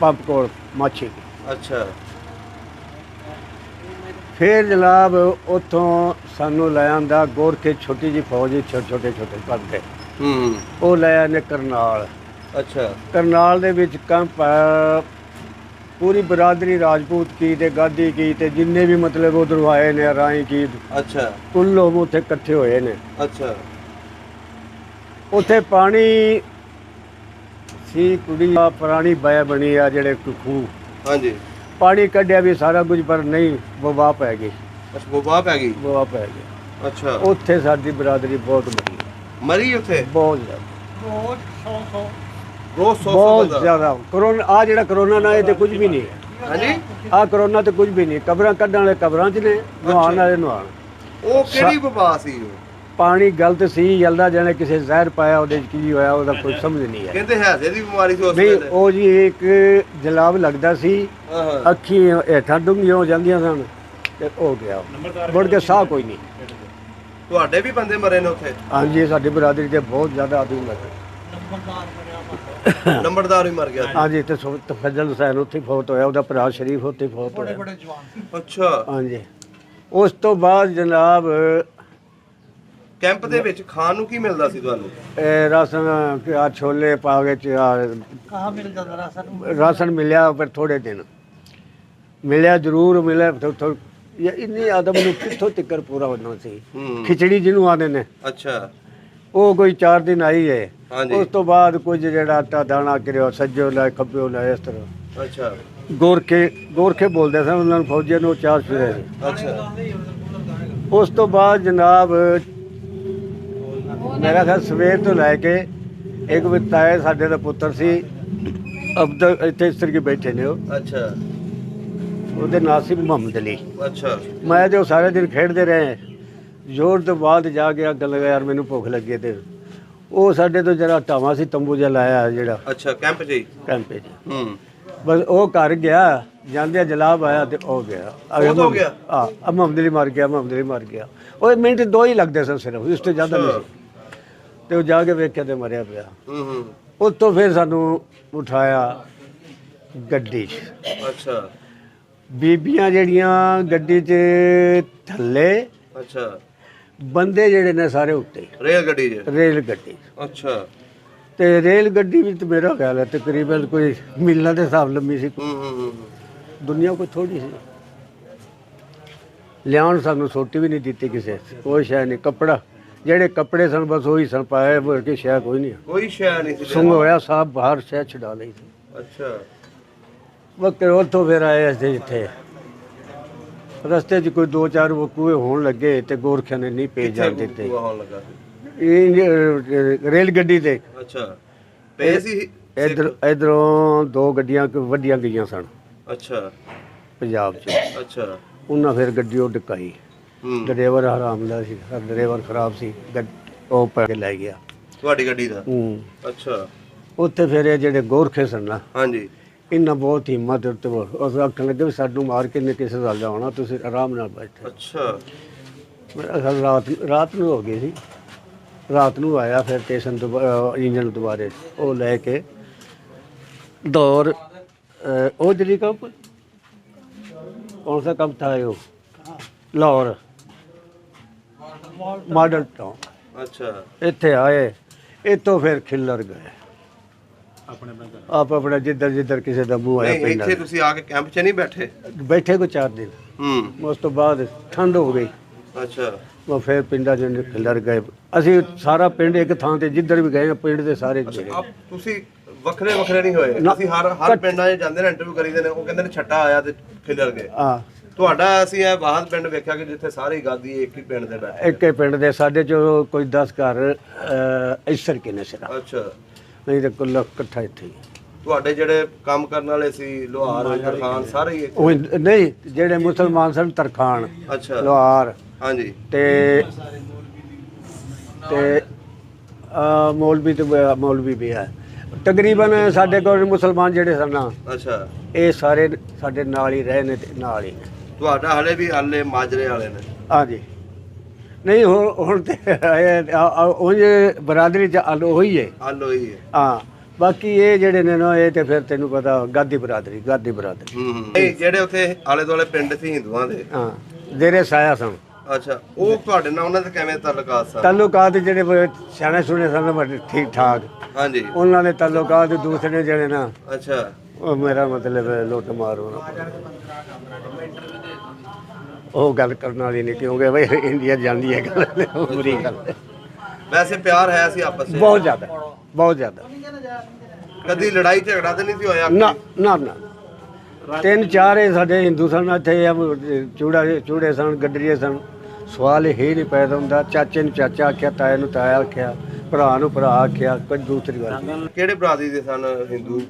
ਪੰਪ ਕੋਲ ਮਾਛੀ। ਅੱਛਾ। ਫਿਰ ਜਨਾਬ ਉੱਥੋਂ ਸਾਨੂੰ ਲੈ ਆਂਦਾ ਗੋਰਖੇ, ਛੋਟੀ ਜਿਹੀ ਫੌਜ, ਛੋਟੇ ਕਰਦੇ। ਹੂੰ। ਉਹ ਲੈ ਆਨੇ ਕਰਨਾਲ। ਅੱਛਾ। ਕਰਨਾਲ ਦੇ ਵਿੱਚ ਕੰਪ ਪੂਰੀ ਬਰਾਦਰੀ ਰਾਜਪੂਤ ਕੀ ਤੇ ਗਾਦੀ ਕੀ ਤੇ ਜਿੰਨੇ ਵੀ ਮਤਲਬ ਉਧਰੋਂ ਆਏ ਨੇ ਰਾਈ ਕੀ। ਅੱਛਾ। ਕੁੱਲ ਲੋਕ ਉੱਥੇ ਇਕੱਠੇ ਹੋਏ ਨੇ। ਅੱਛਾ। ਉੱਥੇ ਪਾਣੀ ਸੀ, ਕੁੜੀ ਆ ਪੁਰਾਣੀ ਬੈ ਬਣੀ ਆ ਜਿਹੜੇ ਖੂਹ। ਹਾਂਜੀ। ਪਾਣੀ ਕੱਢਿਆ ਵੀ ਸਾਰਾ ਕੁਝ ਪਰ ਨਹੀਂ ਵਬਾ ਪੈ ਗਈ। ਅੱਛਾ, ਵਬਾ ਪੈ ਗਈ? ਵਬਾ ਪੈ ਗਈ। ਅੱਛਾ। ਉੱਥੇ ਸਾਡੀ ਬਰਾਦਰੀ ਬਹੁਤ ਮਰੀ ਉੱਥੇ? ਬਹੁਤ ਜ਼ਿਆਦਾ, ਰੋਜ਼ 100 ਬਹੁਤ ਬੰਦਾ? ਜ਼ਿਆਦਾ। ਕਰੋਨਾ ਆ ਜਿਹੜਾ ਕਰੋਨਾ ਨਾ ਇਹ ਤੇ ਕੁਝ ਵੀ ਨਹੀਂ। ਹਾਂਜੀ। ਆ ਕਰੋਨਾ ਤੇ ਕੁਝ ਵੀ ਨਹੀਂ। ਕਬਰਾਂ ਕੱਢਣ ਵਾਲੇ ਕਬਰਾਂ 'ਚ ਨੇ, ਨਹਾਉਣ ਵਾਲੇ ਨਹਾਉਣ। ਉਹ ਕਿਹੜੀ ਵਬਾ ਸੀ ਉਹ? ਪਾਣੀ ਗਲਤ ਸੀ, ਜਲਦਾ ਜਾਣੇ ਕਿਸੇ ਜ਼ਹਿਰ ਪਾਇਆ ਉਹਦੇ 'ਚ ਕੀ ਹੋਇਆ ਉਹਦਾ ਕੋਈ ਸਮਝ ਨਹੀਂ ਹੈ। ਕਹਿੰਦੇ ਹੈਜ਼ੇ ਦੀ ਬਿਮਾਰੀ ਸੀ ਉਸ ਨਹੀਂ ਵੇਲੇ? ਉਹ ਜੀ ਇੱਕ ਜਲਾਬ ਲੱਗਦਾ ਸੀ, ਹਾਂ। ਅੱਖੀ ਹੇਠਾਂ ਡੂੰਘੀਆਂ ਹੋ ਜਾਂਦੀਆਂ ਸਨ ਤੇ ਹੋ ਗਿਆ ਮੁੜ ਕੇ ਸਾਹ ਕੋਈ ਨਹੀਂ। ਤੁਹਾਡੇ ਵੀ ਬੰਦੇ ਮਰੇ ਨੇ ਉੱਥੇ? ਹਾਂਜੀ ਸਾਡੀ ਬਰਾਦਰੀ ਦੇ ਬਹੁਤ ਜ਼ਿਆਦਾ ਆਦਮੀ ਮਰੇ। ਨੰਬਰਦਾਰ ਵੀ ਮਰ ਗਿਆ ਸੀ? ਹਾਂਜੀ ਤੇ ਫਜ਼ਲ ਹੁਸੈਨ ਉੱਥੇ ਫੌਤ ਹੋਇਆ, ਉਹਦਾ ਭਰਾ ਸ਼ਰੀਫ ਉੱਥੇ ਫੌਤ ਹੋਇਆ। ਅੱਛਾ। ਹਾਂਜੀ। ਉਸ ਤੋਂ ਬਾਅਦ ਜਨਾਬ ਕੈਂਪ ਦੇ ਵਿੱਚ ਖਾਣ ਨੂੰ ਕੀ ਮਿਲਦਾ ਸੀ ਤੁਹਾਨੂੰ? ਰਾਸ਼ਨ ਆ ਛੋਲੇ ਪਾ ਕੇ ਕਹਾਂ ਮਿਲ ਜਾਂਦਾ ਰਾਸ਼ਨ? ਰਾਸ਼ਨ ਮਿਲਿਆ ਪਰ ਥੋੜੇ ਦਿਨ ਮਿਲਿਆ, ਜ਼ਰੂਰ ਮਿਲਿਆ। ਇੰਨੀ ਆਦਮ ਨੂੰ ਕਿੱਥੋਂ ਤਿੱਕਰ ਪੂਰਾ ਹੋਣਾ ਸੀ। ਹੂੰ। ਖਿਚੜੀ ਜਿਹਨੂੰ ਆਦੇ ਨੇ, ਅੱਛਾ। ਉਹ ਕੋਈ 4 ਦਿਨ ਆਈ ਹੈ। ਹਾਂਜੀ। ਉਸ ਤੋਂ ਬਾਅਦ ਕੁਝ ਜਿਹੜਾ ਆਟਾ ਦਾਣਾ ਕਰਿਓ ਸੱਜੋ ਲੈ ਖੱਬਿਓ ਲੈ ਇਸ ਤਰ੍ਹਾਂ। ਅੱਛਾ। ਗੋਰਖੇ ਬੋਲਦੇ ਸਨ ਉਹਨਾਂ ਨੂੰ, ਫੌਜੀਆਂ ਨੂੰ 4 ਫਿਰੇ ਸੀ। ਅੱਛਾ। ਉਸ ਤੋਂ ਬਾਅਦ ਜਨਾਬ ਮੇਰਾ ਖਿਆਲ ਸਵੇਰ ਤੋਂ ਲੈ ਕੇ ਇੱਕ ਵਿਤਾਏ ਸਾਡੇ ਦਾ ਪੁੱਤਰ ਸੀ ਅਬਦਲ, ਇੱਥੇ ਇਸਤਰ ਕੇ ਬੈਠੇ ਨੇ ਉਹ, ਅੱਛਾ। ਉਹਦੇ ਨਾਂ ਸੀ ਮੁਹੰਮਦ ਅਲੀ। ਅੱਛਾ। ਮੈਂ ਤੇ ਉਹ ਸਾਰੇ ਦਿਨ ਖੇਡਦੇ ਰਹੇ। ਜ਼ੋਰ ਤੋਂ ਬਾਅਦ ਜਾ ਕੇ ਅੱਗ ਲਗਾ ਯਾਰ ਮੈਨੂੰ ਭੁੱਖ ਲੱਗੀ ਤੇ ਉਹ ਸਾਡੇ ਤੋਂ ਜਰਾ ਢਾਵਾ ਸੀ, ਤੰਬੂ ਜਿਹਾ ਲਾਇਆ ਜਿਹੜਾ ਅੱਛਾ, ਕੈਂਪ 'ਚ ਹੀ? ਕੈਂਪੇ 'ਚ। ਹੂੰ। ਬਸ ਉਹ ਘਰ ਗਿਆ, ਜਾਂਦਿਆਂ ਜਲਾਬ ਆਇਆ ਤੇ ਉਹ ਗਿਆ। ਫੌਤ ਹੋ ਗਿਆ? ਹਾਂ, ਮੁਹੰਮਦ ਅਲੀ ਮਰ ਗਿਆ, ਮੁਹੰਮਦ ਅਲੀ ਮਰ ਗਿਆ। ਉਹ ਮਿੰਟ 2 ਹੀ ਲੱਗਦੇ ਸਨ ਸਿਰਫ, ਇਸ ਤੋਂ ਜ਼ਿਆਦਾ ਨਹੀਂ ਸੀ। ਤੇ ਉਹ ਜਾ ਕੇ ਵੇਖਿਆ ਤੇ ਮਰਿਆ ਪਿਆ। ਹੂੰ। ਉੱਥੋਂ ਫਿਰ ਸਾਨੂੰ ਉਠਾਇਆ ਗੱਡੀ 'ਚ। ਅੱਛਾ। ਬੀਬੀਆਂ ਜਿਹੜੀਆਂ ਗੱਡੀ 'ਚ ਥੱਲੇ, ਅੱਛਾ। ਬੰਦੇ ਜਿਹੜੇ ਨੇ ਸਾਰੇ ਉੱਤੇ। ਰੇਲ ਗੱਡੀ 'ਚ? ਰੇਲ ਗੱਡੀ। ਅੱਛਾ। ਤੇ ਰੇਲ ਗੱਡੀ ਵਿੱਚ ਮੇਰਾ ਖਿਆਲ ਹੈ ਤਕਰੀਬਨ ਕੋਈ ਮੀਲਾਂ ਦੇ ਹਿਸਾਬ ਲੰਮੀ ਸੀ। ਹੂੰ। ਦੁਨੀਆ ਕੋਈ ਥੋੜੀ ਸੀ। ਲਿਆਉਣ ਸਾਨੂੰ ਸੋਟੀ ਵੀ ਨਹੀਂ ਦਿੱਤੀ ਕਿਸੇ, ਕੋਈ ਸ਼ੈ ਨਹੀਂ। ਕੱਪੜਾ ਜਿਹੜੇ ਕੱਪੜੇ ਸਨ ਬਸ ਉਹੀ ਸਨ ਪਾਏ, ਹੋਰ ਕੇ ਸ਼ੈ ਕੋਈ ਨਹੀਂ। ਕੋਈ ਸ਼ੈ ਨਹੀਂ ਸੀ? ਸੁੰਗ ਹੋਇਆ ਸਾਹਿਬ ਬਾਹਰ ਸ਼ੈ ਛਡਾ ਲਈ ਸੀ। ਅੱਛਾ। ਵਕਤ ਉੱਥੋਂ ਫਿਰ ਆਏ ਅਸੀਂ ਇੱਥੇ। ਰਸਤੇ 'ਚ ਕੋਈ 2-4 ਵਕੂਏ ਹੋਣ ਲੱਗੇ ਤੇ ਗੋਰਖਿਆਂ ਨੇ ਨਹੀਂ ਭੇਜ ਜਾਣ ਦਿੱਤੇ। ਹੋਣ ਲੱਗਾ ਸੀ? ਇਹ ਰੇਲ ਗੱਡੀ ਤੇ। ਅੱਛਾ। ਪਏ ਸੀ? ਇਧਰੋਂ 2 ਗੱਡੀਆਂ ਵੱਡੀਆਂ ਗਈਆਂ ਸਨ ਅੱਛਾ। ਪੰਜਾਬ 'ਚ। ਅੱਛਾ। ਉਹਨਾਂ ਫਿਰ ਗੱਡੀ ਉਹ ਡਕਾਈ। ਹੂੰ। ਡਰਾਈਵਰ ਹਰਾਮ ਦਾ ਸੀ, ਡਰਾਈਵਰ ਖਰਾਬ ਸੀ, ਉਹ ਪਾ ਕੇ ਲੈ ਗਿਆ। ਤੁਹਾਡੀ ਗੱਡੀ ਦਾ? ਹੂੰ। ਅੱਛਾ। ਉੱਥੇ ਫਿਰ ਇਹ ਜਿਹੜੇ ਗੋਰਖੇ ਸਨ ਨਾ, ਹਾਂਜੀ। ਇਹਨਾਂ ਬਹੁਤ ਹਿੰਮਤ ਉੱਤੇ ਉਸ ਆਖਣ ਲੱਗੇ ਵੀ ਸਾਨੂੰ ਮਾਰ ਕੇ ਨੇ ਕਿਸੇ ਦਾ ਜਾਣਾ, ਤੁਸੀਂ ਆਰਾਮ ਨਾਲ ਬੈਠੇ। ਅੱਛਾ। ਮੇਰਾ ਖਿਆਲ ਰਾਤ ਨੂੰ ਹੋ ਗਈ ਸੀ। ਰਾਤ ਨੂੰ ਆਇਆ ਫਿਰ ਸਟੇਸ਼ਨ ਤੋਂ ਇੰਜਨ ਦੁਬਾਰੇ ਉਹ ਲੈ ਕੇ दौर ਉਹ ਜਿਹੜੀ कब कौन सा कब था वो लाहौर मॉडल टाउन ਅੱਛਾ ਇੱਥੇ ਆਏ ਇੱਥੋਂ ਫਿਰ ਖਿੱਲਰ ਗਏ ਆਪ ਆਪਣਾ ਜਿੱਧਰ ਕਿਸੇ ਦਾ ਮੂੰਹ ਆਇਆ ਨਹੀਂ ਪੈਂਦਾ ਇੱਥੇ ਤੁਸੀਂ ਆ ਕੇ ਕੈਂਪ 'ਚ ਨਹੀਂ ਬੈਠੇ ਬੈਠੇ ਕੋ 4 ਦਿਨ ਉਸ ਤੋਂ ਬਾਅਦ ਠੰਡ ਹੋ ਗਈ ਅੱਛਾ ਉਹ ਫਿਰ ਪਿੰਡਾਂ 'ਚ ਖਿੱਲਰ ਗਏ ਅਸੀਂ ਸਾਰਾ ਪਿੰਡ ਇੱਕ ਥਾਂ ਤੇ ਜਿੱਧਰ ਵੀ ਗਏ ਪਿੰਡ ਦੇ ਸਾਰੇ ਗਏ ਆਪ ਤੁਸੀਂ ਵੱਖਰੇ ਨਹੀਂ ਹੋਏ ਅਸੀਂ ਹਰ ਪਿੰਡਾਂ 'ਚ ਜਾਂਦੇ ਨੇ ਇੰਟਰਵਿਊ ਕਰੀਦੇ ਨੇ ਉਹ ਕਹਿੰਦੇ ਨੇ ਛੱਟਾ ਆਇਆ ਤੇ ਖਿਲਰ ਗਏ ਹਾਂ ਤੁਹਾਡਾ ਅਸੀਂ ਇਹ ਬਾਹਰ ਪਿੰਡ ਵੇਖਿਆ ਕਿ ਜਿੱਥੇ ਸਾਰੇ ਗਾਦੀ ਇੱਕ ਹੀ ਪਿੰਡ ਦੇ ਬੈਠੇ ਇੱਕ ਹੀ ਪਿੰਡ ਦੇ ਸਾਡੇ ਚੋਂ ਕੋਈ 10 ਘਰ ਇਸਰ ਕੇ ਨੇ ਸਿਰਾ ਅੱਛਾ ਨਹੀਂ ਤੇ ਕੁੱਲ ਇਕੱਠਾ ਇੱਥੇ ਹੀ। ਤੁਹਾਡੇ ਜਿਹੜੇ ਕੰਮ ਕਰਨ ਵਾਲੇ ਸੀ ਲੋਹਾਰ ਤਰਖਾਨ ਸਾਰੇ ਹੀ ਉਹ ਨਹੀਂ ਜਿਹੜੇ ਮੁਸਲਮਾਨ ਸਨ ਤਰਖਾਨ ਅੱਛਾ ਲੋਹਾਰ ਹਾਂਜੀ ਤੇ ਮੌਲਵੀ ਵੀ ਹੈ ਤਕਰੀਬਨ ਸਾਡੇ ਕੋਲ ਮੁਸਲਮਾਨ ਜਿਹੜੇ ਸਨ ਨਾ ਅੱਛਾ ਇਹ ਸਾਰੇ ਸਾਡੇ ਨਾਲ ਹੀ ਰਹੇ ਨੇ ਤੇ ਨਾਲ ਹੀ ਨੇ। ਤੁਹਾਡਾ ਹਲੇ ਵੀ ਮਾਜਰੇ ਵਾਲੇ ਨੇ ਹਾਂਜੀ ਨਹੀਂ ਹੁਣ ਤੇ ਉਂਝ ਬਰਾਦਰੀ ਚ ਉਹੀ ਹੈ ਹੱਲ ਹੋਈ ਹੈ ਹਾਂ ਬਾਕੀ ਇਹ ਜਿਹੜੇ ਨੇ ਨਾ ਇਹ ਤੇ ਫਿਰ ਤੈਨੂੰ ਪਤਾ ਗਾਦੀ ਬਰਾਦਰੀ ਨਹੀਂ ਜਿਹੜੇ ਉੱਥੇ ਆਲੇ ਦੁਆਲੇ ਪਿੰਡ ਸੀ ਹਿੰਦੂਆਂ ਦੇ ਹਾਂ ਜਿਹੜੇ ਸਾਇਆ ਸਨ ਅੱਛਾ ਉਹ ਤੁਹਾਡੇ ਨਾਲ ਉਹਨਾਂ ਦੇ ਕਿਵੇਂ ਤਾਲੁਕਾਤ ਸਨ ਤਾਲੁਕਾਤ ਜਿਹੜੇ ਸਿਆਣੇ ਸੁਣੇ ਸਨ ਵੱਡੇ ਠੀਕ ਠਾਕ ਹਾਂਜੀ ਉਹਨਾਂ ਦੇ ਤਾਲੁਕਾਤ ਦੂਸਰੇ ਜਿਹੜੇ ਨਾ ਅੱਛਾ ਉਹ ਮੇਰਾ ਮਤਲਬ ਹੈ ਲੁੱਟ ਮਾਰ ਉਹਨਾਂ ਉਹ ਗੱਲ ਕਰਨ ਵਾਲੀ ਨਹੀਂ ਕਿਉਂਕਿ ਬਈ ਇੰਡੀਆ ਜਾਂਦੀ ਹੈ ਗੱਲ ਉਹ ਬੁਰੀ ਗੱਲ ਹੈ। ਵੈਸੇ ਪਿਆਰ ਹੈ ਸੀ ਆਪਸ ਵਿੱਚ ਬਹੁਤ ਜ਼ਿਆਦਾ ਕਦੀ ਲੜਾਈ ਝਗੜਾ ਤਾਂ ਨਹੀਂ ਸੀ ਹੋਇਆ ਨਾ ਨਾ ਨਾ 3-4 ਇਹ ਸਾਡੇ ਹਿੰਦੂ ਸਨ ਇੱਥੇ ਚੂੜੇ ਸਨ ਗੱਡਰੀਏ ਸਨ ਸਵਾਲ ਇਹ ਹੀ ਨਹੀਂ ਪੈਦਾ ਹੁੰਦਾ ਚਾਚੇ ਨੂੰ ਚਾਚਾ ਆਖਿਆ ਤਾਏ ਨੂੰ ਤਾਇਆ ਆਖਿਆ ਭਰਾ ਨੂੰ ਭਰਾ ਆਖਿਆ ਕੁਝ ਦੂਸਰੀ ਗੱਲ ਕਿਹੜੇ ਬਰਾਦਰੀ ਦੇ ਸਨ ਹਿੰਦੂ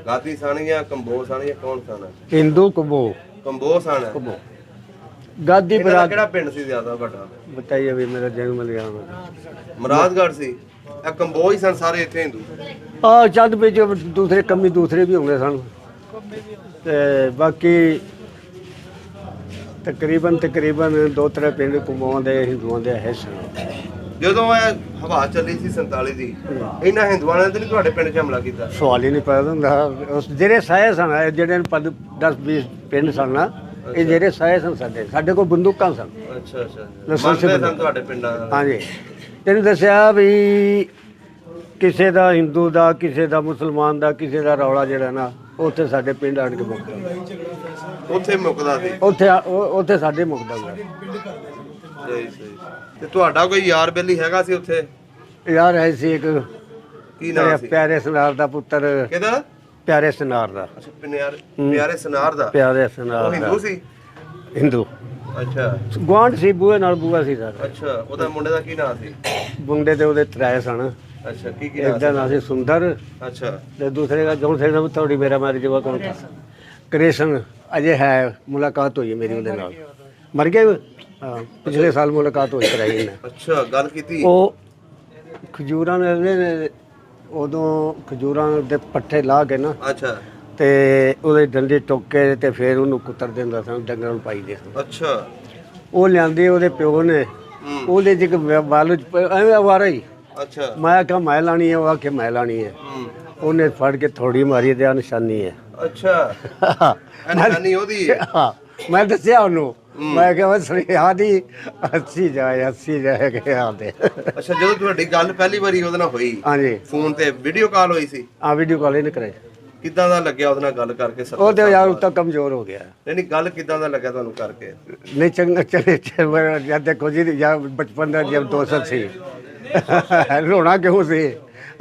ਗਾਦੀ ਸਨ ਜਾਂ ਕੰਬੋ ਸਨ ਜਾਂ ਕੌਣ ਸਨ ਹਿੰਦੂ ਕਬੋ ਸਨ गादी ਇਹਨਾਂ ਦਾ बरात ਕਿਹੜਾ ਪਿੰਡ ਸੀ ਜ਼ਿਆਦਾ ਵੱਡਾ बताइए अभी मेरा जन्म लिया ਮੁਰਾਦਗੜ੍ਹ ਸੀ ਇਹ ਕੰਬੋ ਹੀ ਸਨ ਸਾਰੇ ਇੱਥੇ ਹਿੰਦੂ चंद बिच दूसरे कमी दूसरे भी होंगे सन ते बाकी तकरीबन 2-3 पिंड कुमाऊं दे हिंदुओं दे है सन ਜਦੋਂ ਇਹ ਹਵਾ ਚੱਲੀ ਸੀ 47 ਦੀ ਇਹਨਾਂ ਹਿੰਦੂਆਂ ਨੇ ਤਾਂ ਨਹੀਂ ਤੁਹਾਡੇ ਪਿੰਡ 'ਚ ਹਮਲਾ ਕੀਤਾ सवाल ही नहीं पैदा ਹੁੰਦਾ ਉਸ ਜਿਹੜੇ ਸਾਏ ਸਨ ਜਿਹੜੇ 10-20 ਪਿੰਡ ਸਨ ਨਾ ਇਹ ਜਿਹੜੇ ਸਾਏ ਸਨ ਸਾਡੇ ਕੋਲ ਬੰਦੂਕਾਂ ਸਨ ਅੱਛਾ ਮੰਨਦੇ ਸਨ ਤੁਹਾਡੇ ਪਿੰਡਾਂ ਦਾ ਹਾਂਜੀ ਤੈਨੂੰ ਦੱਸਿਆ ਵੀ ਕਿਸੇ ਦਾ ਹਿੰਦੂ ਦਾ ਕਿਸੇ ਦਾ ਮੁਸਲਮਾਨ ਦਾ ਕਿਸੇ ਦਾ ਰੌਲਾ ਜਿਹੜਾ ਨਾ ਉੱਥੇ ਸਾਡੇ ਪਿੰਡ ਆਣ ਕੇ ਮੁੱਕਦਾ ਉੱਥੇ ਮੁੱਕਦਾ ਸੀ ਉੱਥੇ ਸਾਡੇ ਮੁੱਕਦਾ ਗਾ। ਸਹੀ ਤੇ ਤੁਹਾਡਾ ਕੋਈ ਯਾਰ ਬੇਲੀ ਹੈਗਾ ਸੀ ਉੱਥੇ ਯਾਰ ਹੈ ਸੀ ਇੱਕ ਕੀ ਨਾਮ ਸੀ ਪਿਆਰੇ ਸਨਾਰ ਦਾ ਪੁੱਤਰ ਕਿਹਦਾ ਪਿਆਰੇ ਸਨਾਰ ਦਾ ਅੱਛਾ ਪਿਆਰੇ ਸਨਾਰ ਦਾ ਪਿਆਰੇ ਸਨਾਰ ਉਹ ਦਾ ਹਿੰਦੂ ਸੀ ਹਿੰਦੂ ਅੱਛਾ ਗੁਆਂਢ ਸੀ ਬੂਹੇ ਨਾਲ ਬੂਹਾ ਸੀ ਸਰ ਅੱਛਾ ਉਹਦਾ ਮੁੰਡੇ ਦਾ ਕੀ ਨਾਮ ਸੀ ਮੁੰਡੇ ਦੇ ਉਹਦੇ ਤਰਾਏ ਸਨ ਅੱਛਾ ਕੀ ਇੱਕ ਦਾ ਨਾਮ ਸੀ ਸੁੰਦਰ ਅੱਛਾ ਤੇ दूसरे का जौन से नाम थोड़ी मेरा मारी जवा कौन था कृष्ण अजय है मुलाकात हुई है मेरी ਉਹਦੇ ਨਾਲ मर गए हाँ पिछले साल मुलाकात होई कराई ने ਅੱਛਾ ਗੱਲ ਕੀਤੀ ਉਹ ਖਜੂਰਾਂ ਨੇ ਉਦੋਂ ਖਜੂਰਾਂ ਦੇ ਪੱਠੇ ਲਾ ਕੇ ਨਾ ਅੱਛਾ ਤੇ ਉਹਦੇ ਡੰਡੇ ਟੋਕੇ ਤੇ ਫਿਰ ਉਹਨੂੰ ਕੁੱਤਰ ਦਿੰਦਾ ਸਨ ਡੰਗਰਾਂ ਨੂੰ ਪਾਈਦੇ ਸਨ ਅੱਛਾ ਉਹ ਲਿਆਂਦੇ ਉਹਦੇ ਪਿਓ ਨੇ ਉਹਦੇ ਜਿਕ ਬਾਲੂ ਐਵੇਂ ਆਵਾਰਾ ਹੀ ਅੱਛਾ ਮੈਂ ਕਿਹਾ ਮੈਂ ਲਾਣੀ ਹੈ ਉਹ ਆਖੇ ਮੈਂ ਲਾਣੀ ਹੈ ਉਹਨੇ ਫੜ ਕੇ ਥੋੜੀ ਮਾਰੀ ਤੇ ਆ ਨਿਸ਼ਾਨੀ ਹੈ ਅੱਛਾ ਇਹ ਨਿਸ਼ਾਨੀ ਉਹਦੀ ਹੈ ਹਾਂ ਮੈਂ ਦੱਸਿਆ ਉਹਨੂੰ ਮੈਂ ਕਿਹਾ ਬਸ ਆਦੀ 80 ਜਾਏ ਕਿ ਆਦੇ ਅੱਛਾ ਜਦੋਂ ਤੁਹਾਡੀ ਗੱਲ ਪਹਿਲੀ ਵਾਰੀ ਉਹਦੇ ਨਾਲ ਹੋਈ ਹਾਂਜੀ ਫੋਨ ਤੇ ਵੀਡੀਓ ਕਾਲ ਹੋਈ ਸੀ ਆ ਵੀਡੀਓ ਕਾਲ ਇਹਨੇ ਕਰਾਈ ਕਿੱਦਾਂ ਦਾ ਲੱਗਿਆ ਉਹਦੇ ਨਾਲ ਗੱਲ ਕਰਕੇ ਉਹ ਤੇ ਯਾਰ ਉੱਤਾ ਕਮਜ਼ੋਰ ਹੋ ਗਿਆ ਨਹੀਂ ਗੱਲ ਕਿੱਦਾਂ ਦਾ ਲੱਗਿਆ ਤੁਹਾਨੂੰ ਕਰਕੇ ਨਹੀਂ ਚੰਗਾ ਚਲੇ ਜਦ ਦੇਖੋ ਜੀ ਜਾਂ ਬਚਪਨ ਦਾ ਜਦ ਦੋਸਤ ਸੀ ਰੋਣਾ ਕਿਉਂ ਸੀ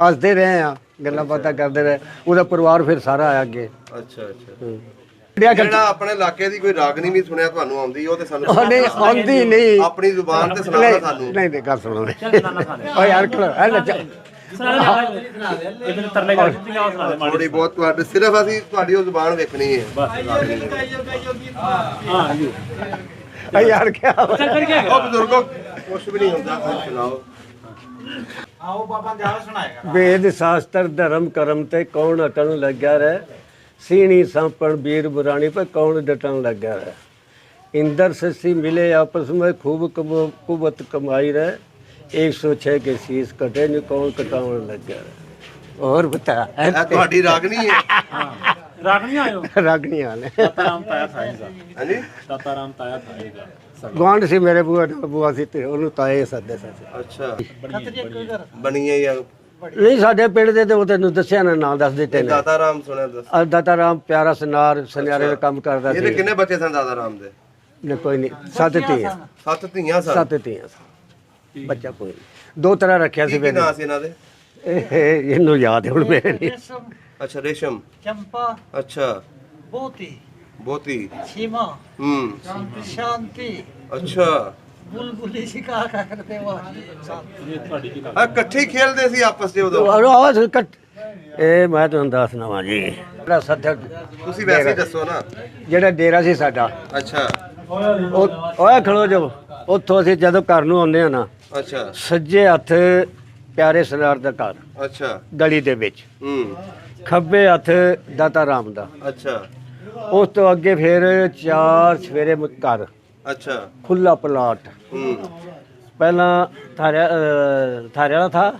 ਹੱਸਦੇ ਰਹੇ ਆ ਗੱਲਾਂ ਬਾਤਾਂ ਕਰਦੇ ਰਹੇ ਉਹਦਾ ਪਰਿਵਾਰ ਫਿਰ ਸਾਰਾ ਆਇਆ ਅੱਗੇ ਅੱਛਾ ਜਿਹੜਾ ਜਿਹੜਾ ਆਪਣੇ ਇਲਾਕੇ ਦੀ ਕੋਈ ਰਾਗਨੀ ਵੀ ਸੁਣਿਆ ਤੁਹਾਨੂੰ ਆਉਂਦੀ ਉਹ ਤੇ ਸਾਨੂੰ ਨਹੀਂ ਆਉਂਦੀ ਨਹੀਂ ਆਪਣੀ ਜ਼ੁਬਾਨ ਤੇ ਸੁਣਾਉਣਾ ਸਾਨੂੰ ਨਹੀਂ ਨਹੀਂ ਗੱਲ ਸੁਣੋ ਓ ਯਾਰ ਖਲੋ ਐ ਨਾ ਥੋੜੀ ਬਹੁਤ ਤੁਹਾਡੇ ਸਿਰਫ ਅਸੀਂ ਤੁਹਾਡੀ ਉਹ ਜ਼ੁਬਾਨ ਵੇਖਣੀ ਹੈ ਐ ਯਾਰ ਕੀ ਉਹ ਬਜ਼ੁਰਗੋ ਕੁਛ ਵੀ ਨਹੀਂ ਹੁੰਦਾ ਸੁਣਾਓ ਆਓ ਬਾਬਾ ਜਾ ਸੁਣਾਏਗਾ ਵੇਦ ਸ਼ਾਸਤਰ ਧਰਮ ਕਰਮ ਤੇ ਕੌਣ ਅਟਣ ਲੱਗਿਆ ਰਹਿ ਸੀਣੀ ਸਾਂਪਣ ਵੀਰ ਬੁਰਾਣੀ ਪਰ ਕੌਣ ਡਟਣ ਲੱਗਿਆ ਰਹਿ इंदर से मिले आपस में खूब कुवत कमाई रहे 106 के शीश कटे नहीं कौन कटावन लग गया रहे। और बता ਇਹ ਤੁਹਾਡੀ ਰਾਗਣੀ ਹੈ रागनी आयो रागनी आने ताताराम ताया थाएगा ਹਾਂਜੀ ताताराम ताया थाएगा ਗਵਾਂਢ ਸੀ ਮੇਰੇ ਬੂਆ ਸੀ ਤੇ ਉਹਨੂੰ ਤਾਏ ਸੱਦੇ ਸੱਦੇ। ਅੱਛਾ ਬਣੀ ਹੈ ਜਾਂ ਨਹੀਂ ਸਾਡੇ ਪਿੰਡ ਦੇ ਤੇ ਉਹ ਤੈਨੂੰ ਦੱਸਿਆ ਨਾ ਨਾਂ ਦੱਸ ਦਿੱਤੇ ਨੇ। ਦਾਤਾ ਰਾਮ ਸੁਣਿਆ ਦੱਸ ਦਾਤਾ ਰਾਮ ਪਿਆਰਾ ਸੁਨਿਆਰੇ ਦਾ ਕੰਮ ਕਰਦਾ ਇਹਦੇ ਸੀ। ਕਿੰਨੇ ਬੱਚੇ ਸਨ ਦਾਤਾ ਰਾਮ ਦੇ ਨੇ ਕੋਈ ਨਹੀਂ 7 ਧੀਆਂ 7 ਧੀਆਂ ਸਨ 7 ਧੀਆਂ ਸਨ। ਬੱਚਾ ਕੋਈ ਨਹੀਂ। 2 ਤਰ੍ਹਾਂ ਰੱਖਿਆ ਸੀ ਕੀ ਨਾਂ ਸੀ ਇਹਨਾਂ ਦੇ ਇਹਨੂੰ ਯਾਦ ਹੈ ਹੁਣ ਮੇਰੇ ਨਹੀਂ। ਅੱਛਾ ਰੇਸ਼ਮ चंपा ਅੱਛਾ बोती ਬੋਤੀ सीमा शांति ਅੱਛਾ बुलबुली शिकार का करते हुआ ਆ ਇਕੱਠੇ ਹੀ ਖੇਲਦੇ ਸੀ ਆਪਸ ਵਿੱਚ ਉਦੋਂ ਆਵਾਜ਼ ਕੱਟ ਇਹ ਮੈਂ ਤੁਹਾਨੂੰ ਦੱਸਣਾ ਵਾਂ ਜੀ ਜਿਹੜਾ ਸੱਥਰ ਤੁਸੀਂ ਵੈਸੇ ਹੀ ਦੱਸੋ ਨਾ ਜਿਹੜਾ ਡੇਰਾ ਸੀ ਸਾਡਾ ਅੱਛਾ ਓਏ ਖਲੋ ਜੋ ਉੱਥੋਂ ਅਸੀਂ ਜਦੋਂ ਘਰ ਨੂੰ ਆਉਂਦੇ ਆ ਨਾ ਅੱਛਾ ਸੱਜੇ ਹੱਥ ਪਿਆਰੇ ਸਰਦਾਰ ਦਾ ਘਰ ਅੱਛਾ ਗਲੀ ਦੇ ਵਿੱਚ ਖੱਬੇ ਹੱਥ ਦਾਤਾ ਰਾਮ ਦਾ ਅੱਛਾ ਉਸ ਤੋਂ ਅੱਗੇ ਫਿਰ 4 ਸਵੇਰੇ ਘਰ ਅੱਛਾ ਖੁੱਲਾ ਪਲਾਟ ਪਹਿਲਾਂ ਥਾਰਿਆ ਵਾਲਾ ਥਾ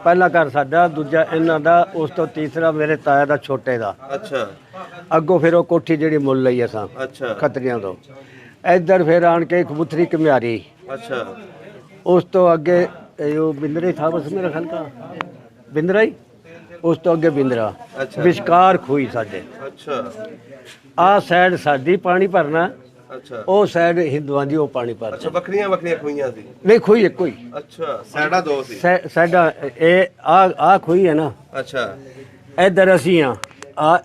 ਪਹਿਲਾ ਘਰ ਸਾਡਾ ਦੂਜਾ ਇਹਨਾਂ ਦਾ ਉਸ ਤੋਂ ਤੀਸਰਾ ਮੇਰੇ ਤਾਇਆ ਦਾ ਛੋਟੇ ਦਾ ਅੱਛਾ ਅੱਗੋਂ ਫਿਰ ਉਹ ਕੋਠੀ ਜਿਹੜੀ ਮੁੱਲ ਲਈ ਅਸਾਂ ਅੱਛਾ ਖੱਤਰੀਆਂ ਤੋਂ ਇੱਧਰ ਫਿਰ ਆਣ ਕੇ ਕਬੂਤਰੀ ਘੁਮਿਆਰੀ ਅੱਛਾ ਉਸ ਤੋਂ ਅੱਗੇ ਇਹ ਉਹ ਬਿੰਦਰੇ ਥਾ ਬਸ ਮੇਰਾ ਖਲਕਾ ਬਿੰਦਰਾ ਹੀ ਉਸ ਤੋਂ ਅੱਗੇ ਬਿੰਦਰਾ ਅੱਛਾ। ਵਿਸ਼ਕਾਰ ਖੂਹੀ ਸਾਡੇ ਅੱਛਾ ਆਹ ਸਾਈਡ ਸਾਡੀ ਪਾਣੀ ਭਰਨਾ ਅੱਛਾ ਉਹ ਸਾਈਡ ਹਿੰਦੂਆਂ ਦੀ ਉਹ ਪਾਣੀ ਭਰਨਾ ਅੱਛਾ ਵੱਖਰੀਆਂ ਵੱਖਰੀਆਂ ਖੂਹੀਆਂ ਸੀ ਨਹੀਂ ਖੂਹੀ ਇੱਕੋ ਹੀ ਅੱਛਾ ਸਾਡਾ ਦੋ ਸੀ ਸਾਡਾ ਇਹ ਆ ਖੂਹੀ ਹੈ ਨਾ ਅੱਛਾ ਇੱਧਰ ਅਸੀਂ ਆ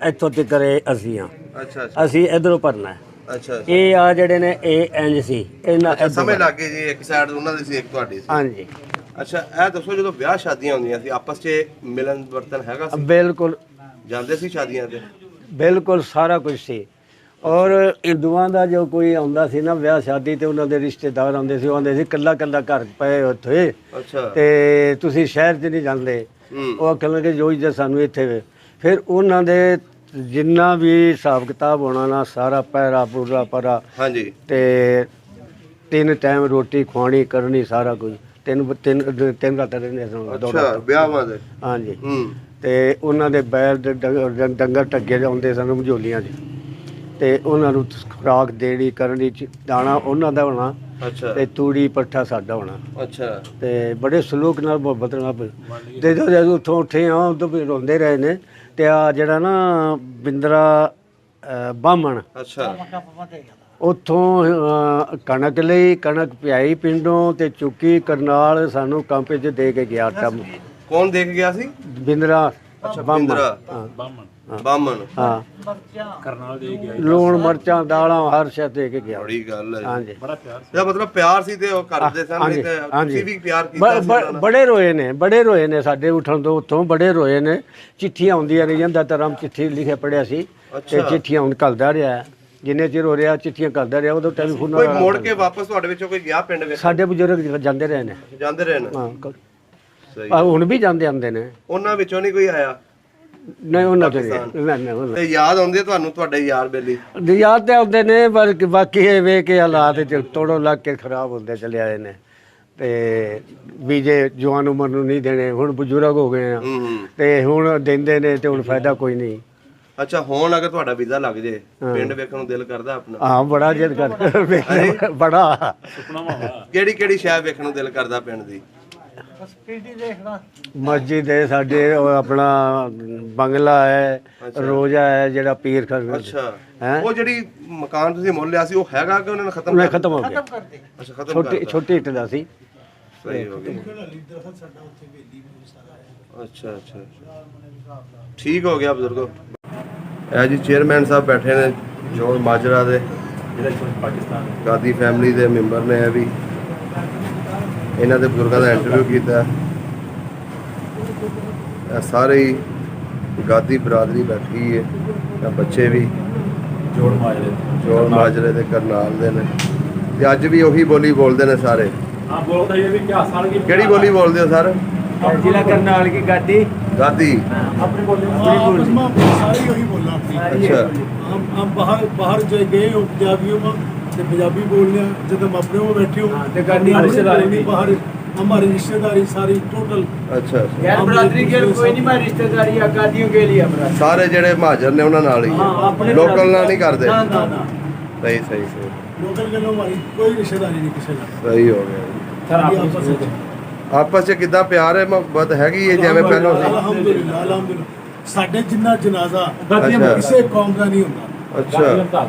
ਇੱਥੋਂ ਤੱਕ ਅਸੀਂ ਅੱਛਾ ਅੱਛਾ ਅਸੀਂ ਇਧਰੋਂ ਭਰਨਾ ਹੈ। ਅੱਛਾ ਇਹ ਆ ਜਿਹੜੇ ਨੇ ਇਹ ਇੰਜ ਸੀ ਇਹਨਾਂ ਅੱਛਾ ਇੱਧਰੋਂ ਸਮਝ ਲੱਗ ਗਈ ਜੀ ਇੱਕ ਸਾਈਡ ਉਹਨਾਂ ਦੀ ਸੀ ਇੱਕ ਤੁਹਾਡੀ ਸੀ ਹਾਂਜੀ ਅੱਛਾ ਇਹ ਦੱਸੋ ਜਦੋਂ ਵਿਆਹ ਸ਼ਾਦੀਆਂ ਹੁੰਦੀਆਂ ਸੀ ਆਪਸ 'ਚ ਮਿਲਨ ਵਰਤਨ ਹੈਗਾ ਸੀ ਬਿਲਕੁਲ ਜਾਂਦੇ ਸੀ ਸ਼ਾਦੀਆਂ ਤੇ ਬਿਲਕੁਲ ਸਾਰਾ ਕੁਝ ਸੀ ਔਰ ਹਿੰਦੂਆਂ ਦਾ ਜੋ ਕੋਈ ਆਉਂਦਾ ਸੀ ਨਾ ਵਿਆਹ ਸ਼ਾਦੀ ਤੇ ਉਹਨਾਂ ਦੇ ਰਿਸ਼ਤੇਦਾਰ ਆਉਂਦੇ ਸੀ ਉਹ ਆਉਂਦੇ ਸੀ ਕੱਲਾ ਕੱਲਾ ਘਰ ਪਏ ਉੱਥੇ ਅੱਛਾ ਤੇ ਤੁਸੀਂ ਸ਼ਹਿਰ 'ਚ ਨਹੀਂ ਜਾਂਦੇ ਉਹ ਕਹਿੰਦੇ ਜੋ ਜੇ ਸਾਨੂੰ ਇੱਥੇ ਵੇ ਫਿਰ ਉਹਨਾਂ ਦੇ ਜਿੰਨਾ ਵੀ ਹਿਸਾਬ ਕਿਤਾਬ ਹੋਣਾ ਨਾ ਸਾਰਾ ਪਹਿਰਾ ਪੂਰਾ ਪਰਾ ਹਾਂਜੀ ਤੇ 3 ਟਾਈਮ ਰੋਟੀ ਖਵਾਣੀ ਕਰਨੀ ਸਾਰਾ ਕੁਝ ਤਿੰਨ ਰਾਤਾਂ ਰਹਿੰਦੇ ਸਨ ਅੱਛਾ ਵਿਆਹਾਂ ਦੇ ਹਾਂਜੀ ਤੇ ਉਹਨਾਂ ਦੇ ਬੈਲ ਦੇ ਡੰਗਰ ਟੱਗੇ ਆਉਂਦੇ ਸਨ ਮਝੋਲੀਆਂ 'ਚ ਤੇ ਉਹਨਾਂ ਨੂੰ ਖੁਰਾਕ ਦੇਣੀ ਕਰਨੀ ਦਾਣਾ ਉਹਨਾਂ ਦਾ ਹੋਣਾ ਅੱਛਾ ਤੇ ਤੂੜੀ ਪੱਠਾ ਸਾਡਾ ਹੋਣਾ ਅੱਛਾ ਤੇ ਬੜੇ ਸਲੂਕ ਨਾਲ ਮੁਹੱਬਤ ਨਾਲ ਤੇ ਜਦੋਂ ਉੱਥੋਂ ਉੱਠੇ ਆ ਉਦੋਂ ਵੀ ਰੋਂਦੇ ਰਹੇ ਨੇ ਤੇ ਆ ਜਿਹੜਾ ਨਾ ਬਿੰਦਰਾ ਬਾਹਮਣ ਅੱਛਾ ਉੱਥੋਂ ਕਣਕ ਲਈ ਕਣਕ ਪਿਆਈ ਪਿੰਡੋਂ ਤੇ ਚੁੱਕੀ ਕਰਨਾਲ ਸਾਨੂੰ ਕੰਪੇ 'ਚ ਦੇ ਕੇ ਗਿਆ ਟਮ ਕੌਣ ਦੇਖ ਗਿਆ ਸੀ ਬਿੰਦਰਾ ਅੱਛਾ ਬਾਹਮਣ ਬਿੰਦਰਾ ਬਾਮਨ ਹਾਂ करनाल दे गया ਲੂਣ ਮਿਰਚਾਂ ਦਾਲਾਂ ਹਰ ਸ਼ੈ ਦੇ ਕੇ ਗਿਆ ਬੜੀ ਗੱਲ ਹੈ ਹਾਂਜੀ बड़ा प्यार ਇਹਦਾ ਮਤਲਬ ਪਿਆਰ ਸੀ ਤੇ ਉਹ ਕਰਦੇ ਸਨ ਨਹੀਂ ਤੇ ਤੁਸੀਂ ਵੀ ਪਿਆਰ ਕੀਤਾ ਸੀ ਉਹਨਾਂ ਨਾਲ। ਬੜੇ ਰੋਏ ਨੇ ਸਾਡੇ ਉੱਠਣ ਤੋਂ ਉੱਥੋਂ ਬੜੇ ਰੋਏ ਨੇ ਚਿੱਠੀਆਂ ਆਉਂਦੀਆਂ ਰਹੀਆਂ ਦਾਤਾਰਾਮ ਚਿੱਠੀ ਲਿਖੇ ਪੜਿਆ ਸੀ ਤੇ ਚਿੱਠੀਆਂ ਹੁਣ ਘੱਲਦਾ ਰਿਹਾ ਜਿੰਨੇ ਚਿਰ ਹੋ ਰਿਹਾ ਚਿੱਠੀਆਂ ਘੱਲਦਾ ਰਿਹਾ ਉਦੋਂ ਟੈਲੀਫੋਨ ਕੋਈ ਮੋੜ ਕੇ ਵਾਪਸ ਤੁਹਾਡੇ ਵਿੱਚੋਂ ਕੋਈ ਗਿਆ ਪਿੰਡ ਵਿੱਚ ਸਾਡੇ ਬਜ਼ੁਰਗ ਜਾਂਦੇ ਰਹੇ ਨੇ ਜਾਂਦੇ ਰਹੇ ਨੇ ਹਾਂ ਸਹੀ ਹੁਣ ਵੀ ਜਾਂਦੇ ਆਉਂਦੇ ਨੇ ਉਹਨਾਂ ਵਿੱਚੋਂ ਨਹੀਂ ਕੋਈ ਆਇਆ ਨਹੀਂ ਉਹਨਾਂ ਤੋਂ ਨਹੀਂ ਤੇ ਯਾਦ ਆਉਂਦੀ ਹੈ ਤੁਹਾਨੂੰ ਤੁਹਾਡੇ ਯਾਰ ਬੇਲੀ ਯਾਦ ਤੇ ਆਉਂਦੇ ਨੇ ਪਰ ਬਾਕੀ ਇਹ ਵੇ ਕੇ ਹਾਲਾਤ ਚ ਤੋੜੋ ਲੱਗ ਕੇ ਖਰਾਬ ਹੁੰਦੇ ਚਲੇ ਆਏ ਨੇ ਤੇ ਵੀ ਜੇ ਜਵਾਨ ਉਮਰ ਨੂੰ ਨਹੀਂ ਦੇਣੇ ਹੁਣ ਬਜ਼ੁਰਗ ਹੋ ਗਏ ਆ ਤੇ ਹੁਣ ਦਿੰਦੇ ਨੇ ਤੇ ਹੁਣ ਫਾਇਦਾ ਕੋਈ ਨਹੀਂ ਅੱਛਾ ਹੁਣ ਅਗਰ ਤੁਹਾਡਾ ਵੀਜ਼ਾ ਲੱਗ ਜੇ ਪਿੰਡ ਵੇਖਣ ਨੂੰ ਦਿਲ ਕਰਦਾ ਆਪਣਾ ਹਾਂ ਬੜਾ ਜਿੱਦ ਕਰ ਬੜਾ ਕਿਹੜੀ ਕਿਹੜੀ ਸ਼ਹਿਰ ਵੇਖਣ ਨੂੰ ਦਿਲ ਕਰਦਾ ਪਿੰਡ ਦੀ बस पीढ़ी देखना ਮਸਜਿਦ ਹੈ ਸਾਡੇ ਉਹ ਆਪਣਾ ਬੰਗਲਾ ਹੈ ਰੋਜ਼ਾ ਹੈ ਜਿਹੜਾ ਪੀਰ ਖਰ ਅੱਛਾ ਹੈਂ? ਉਹ ਜਿਹੜੀ ਮਕਾਨ ਤੁਸੀਂ ਮੁੱਲ ਲਿਆ ਸੀ ਉਹ ਹੈਗਾ ਕਿ ਉਹਨਾਂ ਨੇ ਖਤਮ ਉਹਨੇ ਕਰ ਖਤਮ ਹੋ ਗਿਆ कर दी ਅੱਛਾ ਖਤਮ ਛੋਟੀ ਕਰਤਾ ਛੋਟੀ ਇੱਟ ਦਾ ਸੀ ਸਹੀ ਹੋ ਗਿਆ ਅੱਛਾ ਅੱਛਾ ਠੀਕ ਹੋ ਗਿਆ ਬਜ਼ੁਰਗੋ ਇਹ ਜੀ ਚੇਅਰਮੈਨ ਸਾਹਿਬ ਬੈਠੇ ਨੇ ਜੋਨ ਮਾਜਰਾ ਦੇ पाकिस्तान ਗਾਦੀ ਫੈਮਿਲੀ ਦੇ ਮੈਂਬਰ ਨੇ ਇਹ ਵੀ ਇਹਨਾਂ ਦੇ ਬਜ਼ੁਰਗਾਂ ਦਾ ਇੰਟਰਵਿਊ ਕੀਤਾ ਇਹ ਸਾਰੇ ਹੀ ਗਾਦੀ ਬਰਾਦਰੀ ਬੈਠੀ ਹੈ ਇਹ ਬੱਚੇ ਵੀ जोड़ माजरे ਜੋਨ ਮਾਜਰੇ ਦੇ ਕਰਨਾਲ ਦੇ ਨੇ ਤੇ ਅੱਜ ਵੀ ਉਹੀ ਬੋਲੀ ਬੋਲਦੇ ਨੇ ਸਾਰੇ हाँ बोलता ये भी क्या साल की ਕਿਹੜੀ ਬੋਲੀ ਬੋਲਦੇ ਹੋ ਸਰ ਜ਼ਿਲ੍ਹਾ ਕਰਨਾਲ ਕੀ ਗਾਦੀ गादी अपनी बोली आपस में सारी वही बोलना अपनी अच्छा हम बाहर जो गए हो पंजाबियों में तो पंजाबी बोलने जब हम अपने में बैठे हो अपनी रिश्तेदारी बाहर हमारी रिश्तेदारी सारी टोटल अच्छा गैर बरादरी के कोई नहीं हमारी रिश्तेदारी आगादियों के लिए हमारा ਸਾਰੇ ਜਿਹੜੇ ਮਹਾਜਰ ਨੇ ਉਹਨਾਂ ਨਾਲ ਹੀ ਲੋਕਲ ਨਾਲ ਨਹੀਂ ਕਰਦੇ ना ना ना ਸਹੀ ਸਹੀ ਸਹੀ लोकल के लोग हमारी कोई रिश्तेदारी नहीं किसी का ਸਹੀ ਹੋ ਗਿਆ ਜੀ। सारी आपस में ਆਪਸ 'ਚ ਕਿੱਦਾਂ ਪਿਆਰ ਹੈ ਮੁਹੱਬਤ ਹੈਗੀ ਹੈ ਜਿਵੇਂ ਪਹਿਲਾਂ ਸੀ ਅਲਹਮਦੁਲਿਲਾ ਅਲਹਮਦੁਲਿਲਾ ਸਾਡੇ ਜਿੰਨਾ ਜਨਾਜ਼ਾ ਅੱਛਾ। ਕਿਸੇ ਕੌਮ ਦਾ ਨਹੀਂ ਹੁੰਦਾ ਅੱਛਾ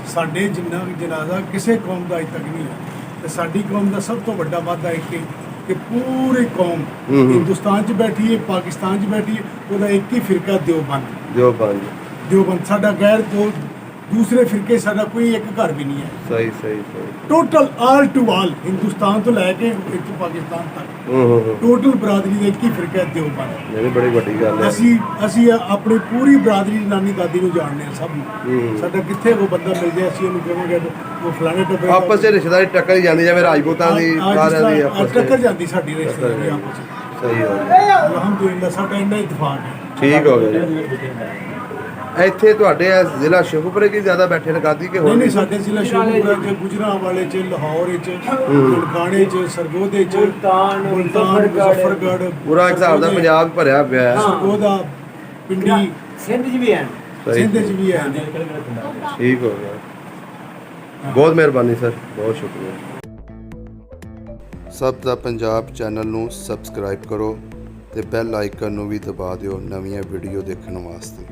ਸਾਡੇ ਜਿੰਨਾ ਵੀ ਜਨਾਜ਼ਾ ਕਿਸੇ ਕੌਮ ਦਾ ਅਜ ਤੱਕ ਨਹੀਂ ਹੈ ਤੇ ਸਾਡੀ ਕੌਮ ਦਾ ਸਭ ਤੋਂ ਵੱਡਾ ਵਾਅਦਾ ਇੱਕ ਹੈ ਕਿ ਪੂਰੀ ਕੌਮ ਹਿੰਦੁਸਤਾਨ 'ਚ ਬੈਠੀ ਹੈ ਪਾਕਿਸਤਾਨ 'ਚ ਬੈਠੀ ਹੈ ਉਹਦਾ ਇੱਕ ਹੀ ਫਿਰਕਾ ਦਿਓਬੰਦ ਜੋ ਬੰਦ ਦਿਓਬੰਦ ਸਾਡਾ ਗੈਰ ਦੋ ਦੂਸਰੇ ਫਿਰਕੇ ਸਾਡਾ ਕੋਈ ਇੱਕ ਘਰ ਵੀ ਨਹੀਂ ਹੈ ਸਹੀ ਸਹੀ ਸਹੀ total all to all Hindustan ਤੋਂ ਲੈ ਕੇ ਇੱਥੋਂ ਪਾਕਿਸਤਾਨ ਤੱਕ ਹੂੰ ਟੋਟਲ ਬਰਾਦਰੀ ਦਾ ਇੱਕ ਹੀ ਫਿਰਕਾ ਹੈ ਦਿਓਬੰਦ ਇਹ ਵੀ ਬੜੀ ਵੱਡੀ ਗੱਲ ਹੈ ਅਸੀਂ ਆਪਣੀ ਪੂਰੀ ਬਰਾਦਰੀ ਨਾਨੀ ਦਾਦੀ ਨੂੰ ਜਾਣਦੇ ਹਾਂ ਸਭ ਨੂੰ ਸਾਡਾ ਕਿੱਥੇ ਕੋਈ ਬੰਦਾ ਮਿਲ ਜਾਏ ਅਸੀਂ ਉਹਨੂੰ ਕਹਾਂਗੇ ਉਹ ਫਲਾਣੇ ਟੱਬਰ ਦਾ- ਆਪਸ 'ਚ ਰਿਸ਼ਤੇਦਾਰੀ ਟੱਕਰ ਹੀ ਜਾਂਦੀ ਜਿਵੇਂ ਰਾਜਪੂਤਾਂ ਦੀ ਅੱਜ ਸਾਰਿਆਂ ਦੀ ਤਾਂ- ਆਪਸ 'ਚ ਟੱਕਰ ਜਾਂਦੀ ਸਾਡੀ ਰਿਸ਼ਤੇਦਾਰੀ ਆਪਸ ਵਿੱਚ ਸਹੀ ਹੋ ਗਿਆ ਅਲਹਮਦੁਲਿਲਾ ਸਾਡਾ ਇੰਨਾ ਇਤਫਾਕ ਹੈ ਠੀਕ ਹੋ ਗਿਆ ਜੀ। ਇੱਥੇ ਤੁਹਾਡੇ ਇਸ ਜ਼ਿਲ੍ਹਾ ਸ਼ੇਖੂਪੁਰੇ ਕੀ ਜ਼ਿਆਦਾ ਬੈਠੇ ਨੇ ਗਾਦੀ ਕੇ ਨਹੀਂ ਹੋਰ ਨਹੀਂ ਸਾਡੇ ਜ਼ਿਲ੍ਹਾ ਸ਼ੇਖੂਪੁਰਾ ਚ ਗੁਜਰਾਂਵਾਲੇ ਚ ਲਾਹੌਰ ਚ ਨਨਕਾਣੇ ਚ ਸਰਗੋਧੇ ਚ ਮੁਲਤਾਨ ਮੁਜ਼ੱਫਰਗੜ੍ਹ ਪੂਰਾ ਇੱਕ ਹਿਸਾਬ ਦਾ ਪੰਜਾਬ ਭਰਿਆ ਪਿਆ ਹੈ ਸਰਗੋਧਾ ਪਿੰਡੀ ਸਿੰਧ ਚ ਵੀ ਹਨ ਸਹੀ ਸਿੰਧ ਚ ਵੀ ਹੈ ਠੀਕ ਹੋ ਗਿਆ ਬਹੁਤ ਮਿਹਰਬਾਨੀ ਸਰ ਬਹੁਤ ਸ਼ੁਕਰੀਆ ਸਭ ਦਾ ਪੰਜਾਬ ਚੈਨਲ ਨੂੰ ਸਬਸਕ੍ਰਾਈਬ ਕਰੋ ਤੇ ਬੈਲ ਆਈਕਨ ਨੂੰ ਵੀ ਦਬਾ ਦਿਓ ਨਵੀਆਂ ਵੀਡੀਓ ਦੇਖਣ ਵਾਸਤੇ।